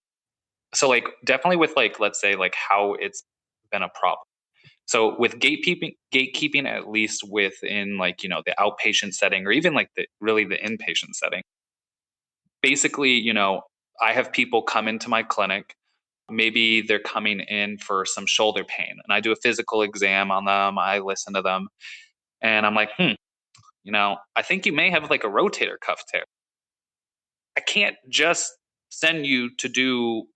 [SPEAKER 5] So, like, definitely with, like, let's say, like, how it's been a problem. So with gatekeeping, at least within, like, you know, the outpatient setting or even like the inpatient setting, basically, you know, I have people come into my clinic. Maybe they're coming in for some shoulder pain, and I do a physical exam on them. I listen to them, and I'm like, you know, I think you may have like a rotator cuff tear. I can't just send you to do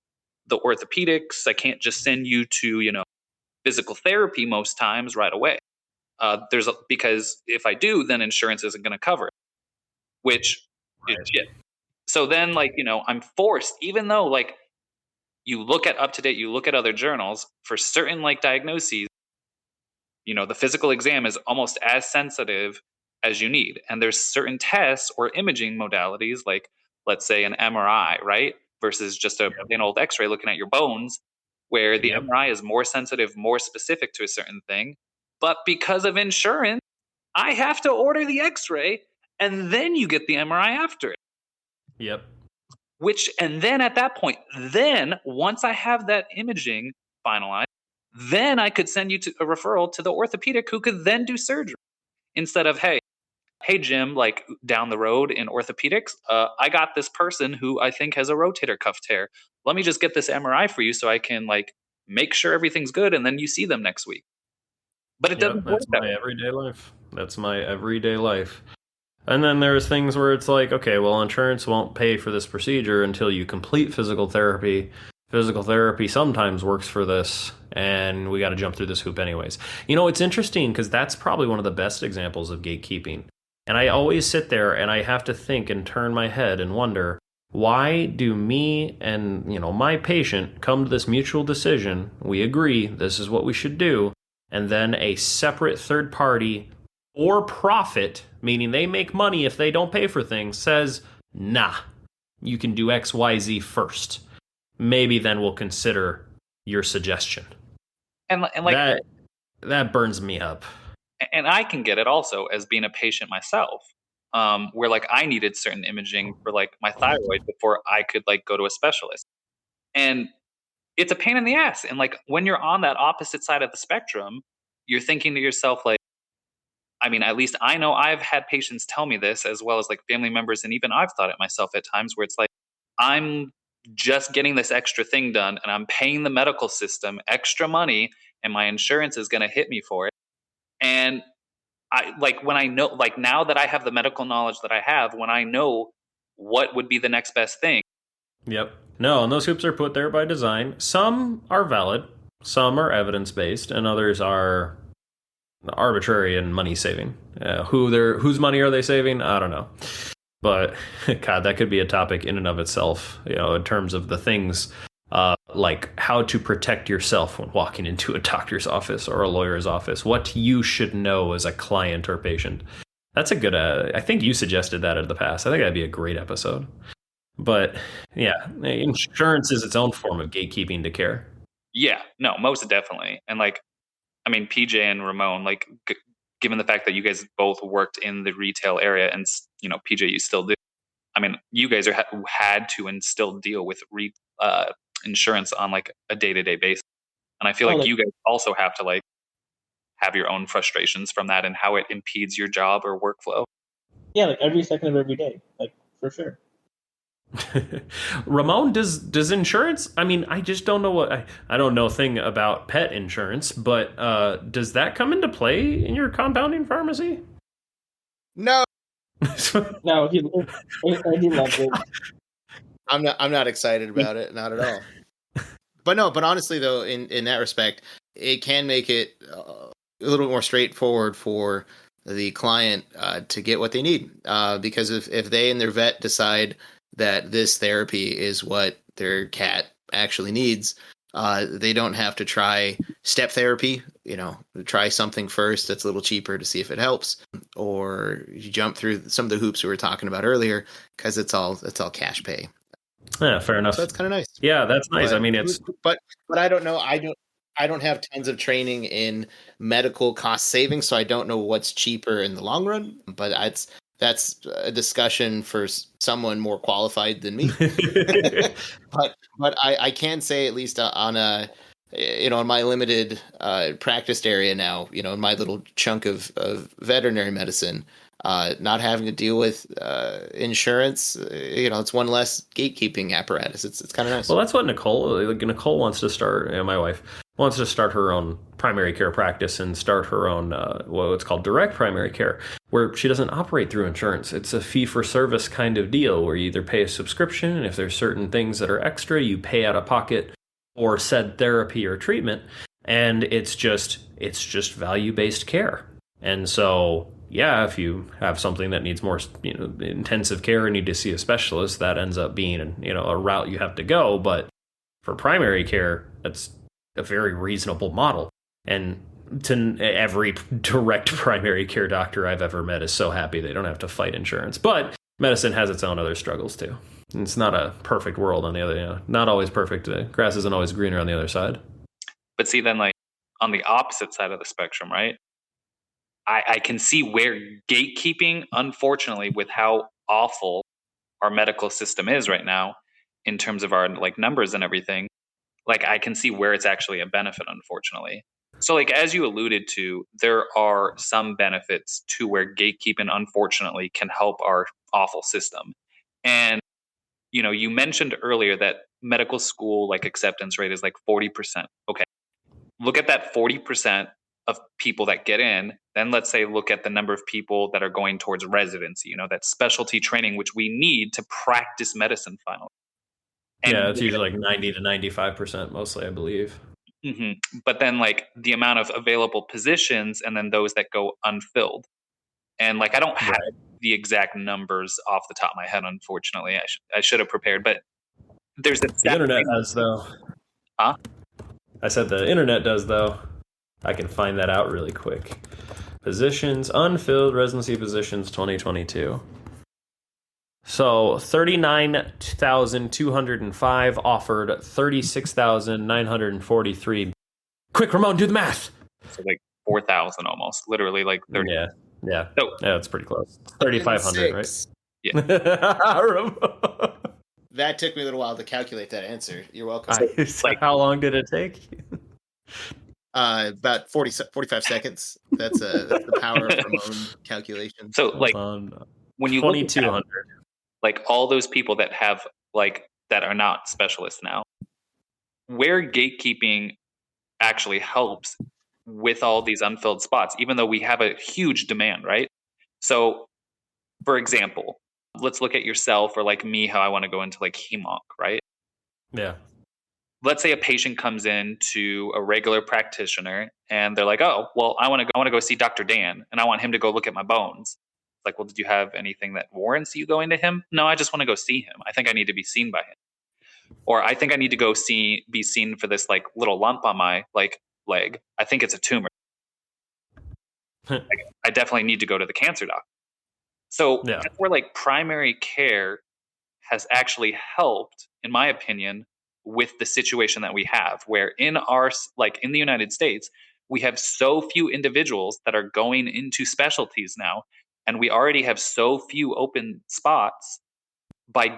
[SPEAKER 5] the orthopedics. I can't just send you to, you know, physical therapy most times right away. Because if I do, then insurance isn't going to cover it, which is shit. So then, like, you know, I'm forced, even though, like, you look at UpToDate, you look at other journals for certain like diagnoses, you know, the physical exam is almost as sensitive as you need. And there's certain tests or imaging modalities, like, let's say an MRI, right? Versus just a plain old x ray looking at your bones, where the MRI is more sensitive, more specific to a certain thing. But because of insurance, I have to order the x ray and then you get the MRI after it.
[SPEAKER 2] Yep.
[SPEAKER 5] And then at that point, then once I have that imaging finalized, then I could send you to a referral to the orthopedic who could then do surgery instead of, hey, Jim, like down the road in orthopedics, I got this person who I think has a rotator cuff tear. Let me just get this MRI for you so I can like make sure everything's good, and then you see them next week. But it doesn't work that way.
[SPEAKER 2] Everyday life. That's my everyday life. And then there's things where it's like, okay, well, insurance won't pay for this procedure until you complete physical therapy. Physical therapy sometimes works for this, and we got to jump through this hoop anyways. You know, it's interesting because that's probably one of the best examples of gatekeeping. And I always sit there and I have to think and turn my head and wonder, why do me and, you know, my patient come to this mutual decision? We agree this is what we should do. And then a separate third party or profit, meaning they make money if they don't pay for things, says, nah, you can do XYZ first. Maybe then we'll consider your suggestion.
[SPEAKER 5] And like
[SPEAKER 2] that burns me up.
[SPEAKER 5] And I can get it also as being a patient myself, where like I needed certain imaging for like my thyroid before I could like go to a specialist. And it's a pain in the ass. And like when you're on that opposite side of the spectrum, you're thinking to yourself, like, I mean, at least I know I've had patients tell me this, as well as like family members. And even I've thought it myself at times, where it's like, I'm just getting this extra thing done and I'm paying the medical system extra money and my insurance is going to hit me for it. And I like when I know, like now that I have the medical knowledge that I have, when I know what would be the next best thing.
[SPEAKER 2] Yep. No, and those hoops are put there by design. Some are valid, some are evidence-based, and others are arbitrary and money-saving. Whose money are they saving? I don't know. But, God, that could be a topic in and of itself, you know, in terms of the things like how to protect yourself when walking into a doctor's office or a lawyer's office, what you should know as a client or patient. That's a good, I think you suggested that in the past. I think that'd be a great episode. But yeah, insurance is its own form of gatekeeping to care.
[SPEAKER 5] Yeah, no, most definitely. And like, I mean, PJ and Ramon, like, given the fact that you guys both worked in the retail area and, you know, PJ, you still do. I mean, you guys had to and still deal with insurance on like a day-to-day basis. And I feel like you guys also have to like have your own frustrations from that and how it impedes your job or workflow.
[SPEAKER 3] Yeah, like every second of every day, like for sure.
[SPEAKER 2] Ramon, does insurance, I mean, I just don't know I don't know a thing about pet insurance, but does that come into play in your compounding pharmacy?
[SPEAKER 4] No.
[SPEAKER 3] No, he loves it.
[SPEAKER 4] I'm not excited about it, not at all. but honestly though, in that respect, it can make it a little more straightforward for the client to get what they need. Because if they and their vet decide that this therapy is what their cat actually needs, they don't have to try step therapy. Try something first that's a little cheaper to see if it helps, or you jump through some of the hoops we were talking about earlier because it's all cash pay.
[SPEAKER 2] Yeah, fair enough.
[SPEAKER 4] So that's kind of nice.
[SPEAKER 2] Yeah, that's nice.
[SPEAKER 4] But,
[SPEAKER 2] I mean, it's
[SPEAKER 4] but I don't know. I don't have tons of training in medical cost savings, so I don't know what's cheaper in the long run. But that's a discussion for someone more qualified than me. but I can say, at least on in my limited practiced area now, in my little chunk of veterinary medicine, not having to deal with insurance, it's one less gatekeeping apparatus. It's kind of nice.
[SPEAKER 2] Well, that's what Nicole wants to start. My wife wants to start her own primary care practice and start her own what's called direct primary care, where she doesn't operate through insurance. It's a fee for service kind of deal where you either pay a subscription, and if there's certain things that are extra, you pay out of pocket or said therapy or treatment, and it's just value-based care. And so, yeah, if you have something that needs more, intensive care and need to see a specialist, that ends up being, a route you have to go. But for primary care, that's a very reasonable model. And to every direct primary care doctor I've ever met is so happy they don't have to fight insurance. But medicine has its own other struggles too. It's not a perfect world on the other, not always perfect. Grass isn't always greener on the other side.
[SPEAKER 5] But see, then like on the opposite side of the spectrum, right? I can see where gatekeeping, unfortunately, with how awful our medical system is right now in terms of our like numbers and everything, like I can see where it's actually a benefit, unfortunately. So like as you alluded to, there are some benefits to where gatekeeping, unfortunately, can help our awful system. And you mentioned earlier that medical school like acceptance rate is like 40%. Okay. Look at that 40% of people that get in. Then let's say look at the number of people that are going towards residency, that specialty training, which we need to practice medicine finally. And
[SPEAKER 2] yeah, it's usually like 90 to 95% mostly, I believe.
[SPEAKER 5] Mm-hmm. But then like the amount of available positions and then those that go unfilled. And like I don't have the exact numbers off the top of my head, unfortunately. I should have prepared, but there's
[SPEAKER 2] the internet does though.
[SPEAKER 5] Huh?
[SPEAKER 2] I said the internet does though. I can find that out really quick. Positions, unfilled residency positions 2022. So 39,205 offered, 36,943. Quick, Ramon, do the math.
[SPEAKER 5] So like 4,000 almost, literally like 30.
[SPEAKER 2] Yeah.
[SPEAKER 5] So,
[SPEAKER 2] yeah, that's pretty close. 3,500, right?
[SPEAKER 5] Yeah.
[SPEAKER 4] That took me a little while to calculate that answer. You're welcome.
[SPEAKER 2] How long did it take?
[SPEAKER 4] About 45 seconds. That's the power of Ramon calculation.
[SPEAKER 5] So like when you
[SPEAKER 2] 2,200,
[SPEAKER 5] like all those people that have like that are not specialists now, where gatekeeping actually helps with all these unfilled spots, even though we have a huge demand, right? So for example, let's look at yourself or like me, how I want to go into like hemonc, right?
[SPEAKER 2] Yeah.
[SPEAKER 5] Let's say a patient comes in to a regular practitioner and they're like, oh, well, I want to go see Dr. Dan and I want him to go look at my bones. It's like, well, did you have anything that warrants you going to him? No, I just want to go see him. I think I need to be seen by him. Or I think I need to go be seen for this like little lump on my like leg. I think it's a tumor. I definitely need to go to the cancer doctor. So that's where like primary care has actually helped, in my opinion, with the situation that we have, where in the United States, we have so few individuals that are going into specialties now, and we already have so few open spots. By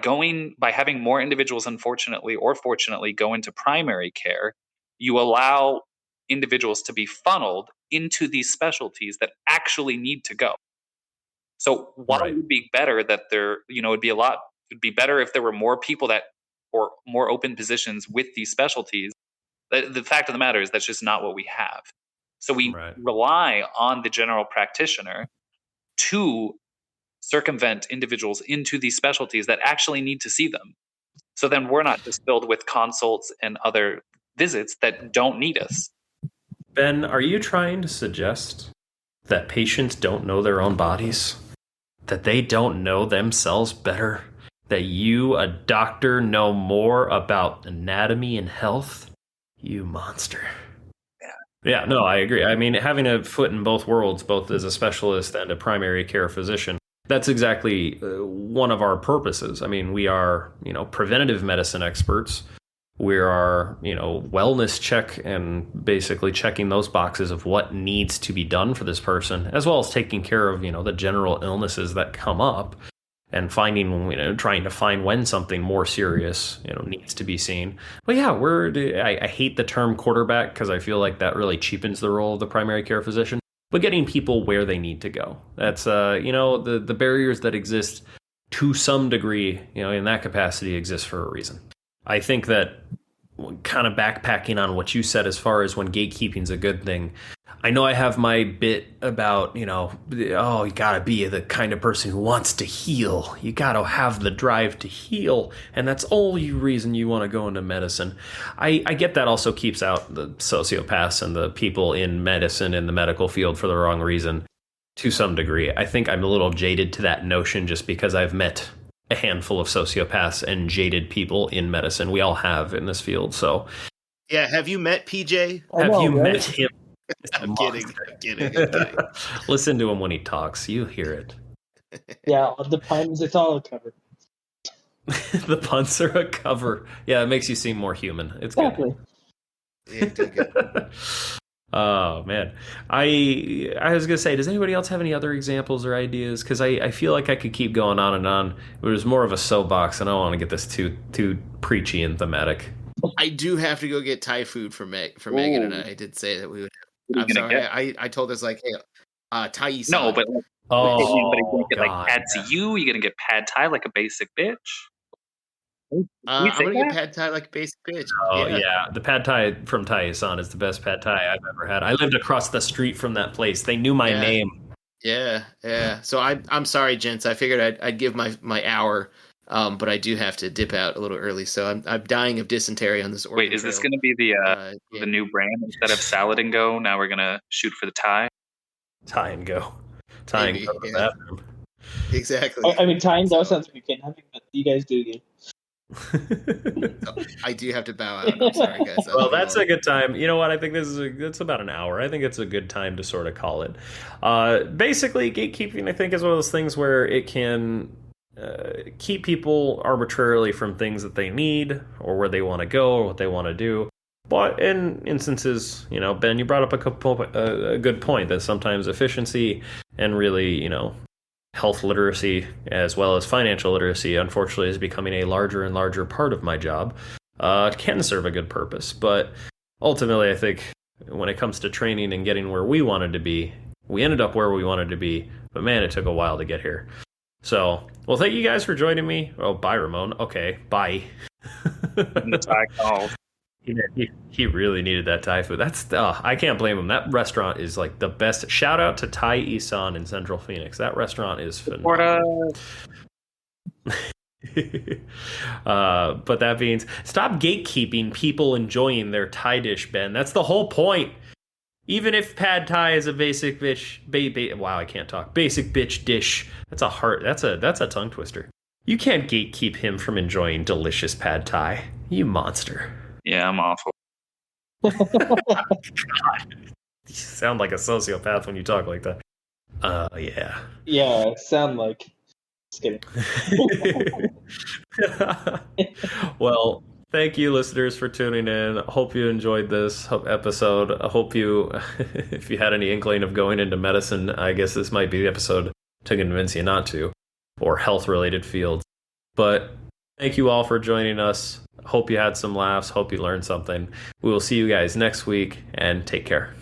[SPEAKER 5] having more individuals, unfortunately or fortunately, go into primary care, you allow individuals to be funneled into these specialties that actually need to go. So while it would be better that it'd be better if there were more people or more open positions with these specialties. The fact of the matter is that's just not what we have. So we rely on the general practitioner to circumvent individuals into these specialties that actually need to see them. So then we're not just filled with consults and other visits that don't need us.
[SPEAKER 2] Ben, are you trying to suggest that patients don't know their own bodies? That they don't know themselves better? That you, a doctor, know more about anatomy and health? You monster. Yeah, no, I agree. I mean, having a foot in both worlds, both as a specialist and a primary care physician, that's exactly one of our purposes. I mean, we are, preventative medicine experts. We are, wellness check and basically checking those boxes of what needs to be done for this person, as well as taking care of, the general illnesses that come up and finding, trying to find when something more serious, needs to be seen. But yeah, I hate the term quarterback because I feel like that really cheapens the role of the primary care physician. But getting people where they need to go. That's, the barriers that exist to some degree, in that capacity exist for a reason. I think that kind of backpacking on what you said as far as when gatekeeping is a good thing. I know I have my bit about, you got to be the kind of person who wants to heal. You got to have the drive to heal. And that's only reason you want to go into medicine. I get that also keeps out the sociopaths and the people in medicine, in the medical field for the wrong reason to some degree. I think I'm a little jaded to that notion just because I've met a handful of sociopaths and jaded people in medicine. We all have in this field. So,
[SPEAKER 4] yeah. Have you met PJ?
[SPEAKER 2] Have you met him?
[SPEAKER 4] I'm kidding.
[SPEAKER 2] Listen to him when he talks. You hear it.
[SPEAKER 3] Yeah, the puns, it's all a cover.
[SPEAKER 2] The puns are a cover. Yeah, it makes you seem more human. It's
[SPEAKER 3] Exactly.
[SPEAKER 2] good. Oh, man. I was going to say, does anybody else have any other examples or ideas? Because I feel like I could keep going on and on. It was more of a soapbox, and I don't want to get this too preachy and thematic.
[SPEAKER 4] I do have to go get Thai food for Megan and I did say that we would. I'm sorry. I told us like, hey, Thai.
[SPEAKER 5] No, but
[SPEAKER 2] oh,
[SPEAKER 5] get like pad see you. You're gonna get pad Thai like a basic bitch.
[SPEAKER 4] I'm gonna get pad Thai like a basic bitch.
[SPEAKER 2] Oh yeah, the pad Thai from Thai-san is the best pad Thai I've ever had. I lived across the street from that place. They knew my name.
[SPEAKER 4] Yeah. So I'm sorry, gents. I figured I'd give my hour. But I do have to dip out a little early, so I'm dying of dysentery on this Oregon
[SPEAKER 5] Wait, is this
[SPEAKER 4] trail.
[SPEAKER 5] going to be the new brand instead of Salad and Go? Now we're gonna shoot for the Thai.
[SPEAKER 2] Tie and go. Tie and go to the bathroom.
[SPEAKER 4] Exactly.
[SPEAKER 3] I mean, Thai and Go sounds like a kidnapping, but you guys do you.
[SPEAKER 4] I do have to bow out. I'm sorry, guys.
[SPEAKER 2] Well, that's a good time. You know what? I think it's about an hour. I think it's a good time to sort of call it. Basically, gatekeeping, I think, is one of those things where it can keep people arbitrarily from things that they need or where they want to go or what they want to do. But in instances, Ben, you brought up a good point that sometimes efficiency and really, health literacy as well as financial literacy, unfortunately, is becoming a larger and larger part of my job. Can serve a good purpose. But ultimately, I think when it comes to training and getting where we wanted to be, we ended up where we wanted to be. But man, it took a while to get here. So, well, thank you guys for joining me. Oh, bye, Ramon. Okay, bye.
[SPEAKER 5] The Thai call.
[SPEAKER 2] He really needed that Thai food. I can't blame him. That restaurant is like the best. Shout out to Thai Isan in Central Phoenix. That restaurant is phenomenal. But that means stop gatekeeping people enjoying their Thai dish, Ben. That's the whole point. Even if pad Thai is a basic bitch, wow, I can't talk. Basic bitch dish. That's a tongue twister. You can't gatekeep him from enjoying delicious pad Thai. You monster.
[SPEAKER 5] Yeah, I'm awful.
[SPEAKER 2] God. You sound like a sociopath when you talk like that. Yeah.
[SPEAKER 3] Yeah, sound like. Just kidding.
[SPEAKER 2] Well, thank you, listeners, for tuning in. Hope you enjoyed this episode. I hope you, if you had any inkling of going into medicine, I guess this might be the episode to convince you not to, or health-related fields. But thank you all for joining us. Hope you had some laughs. Hope you learned something. We will see you guys next week, and take care.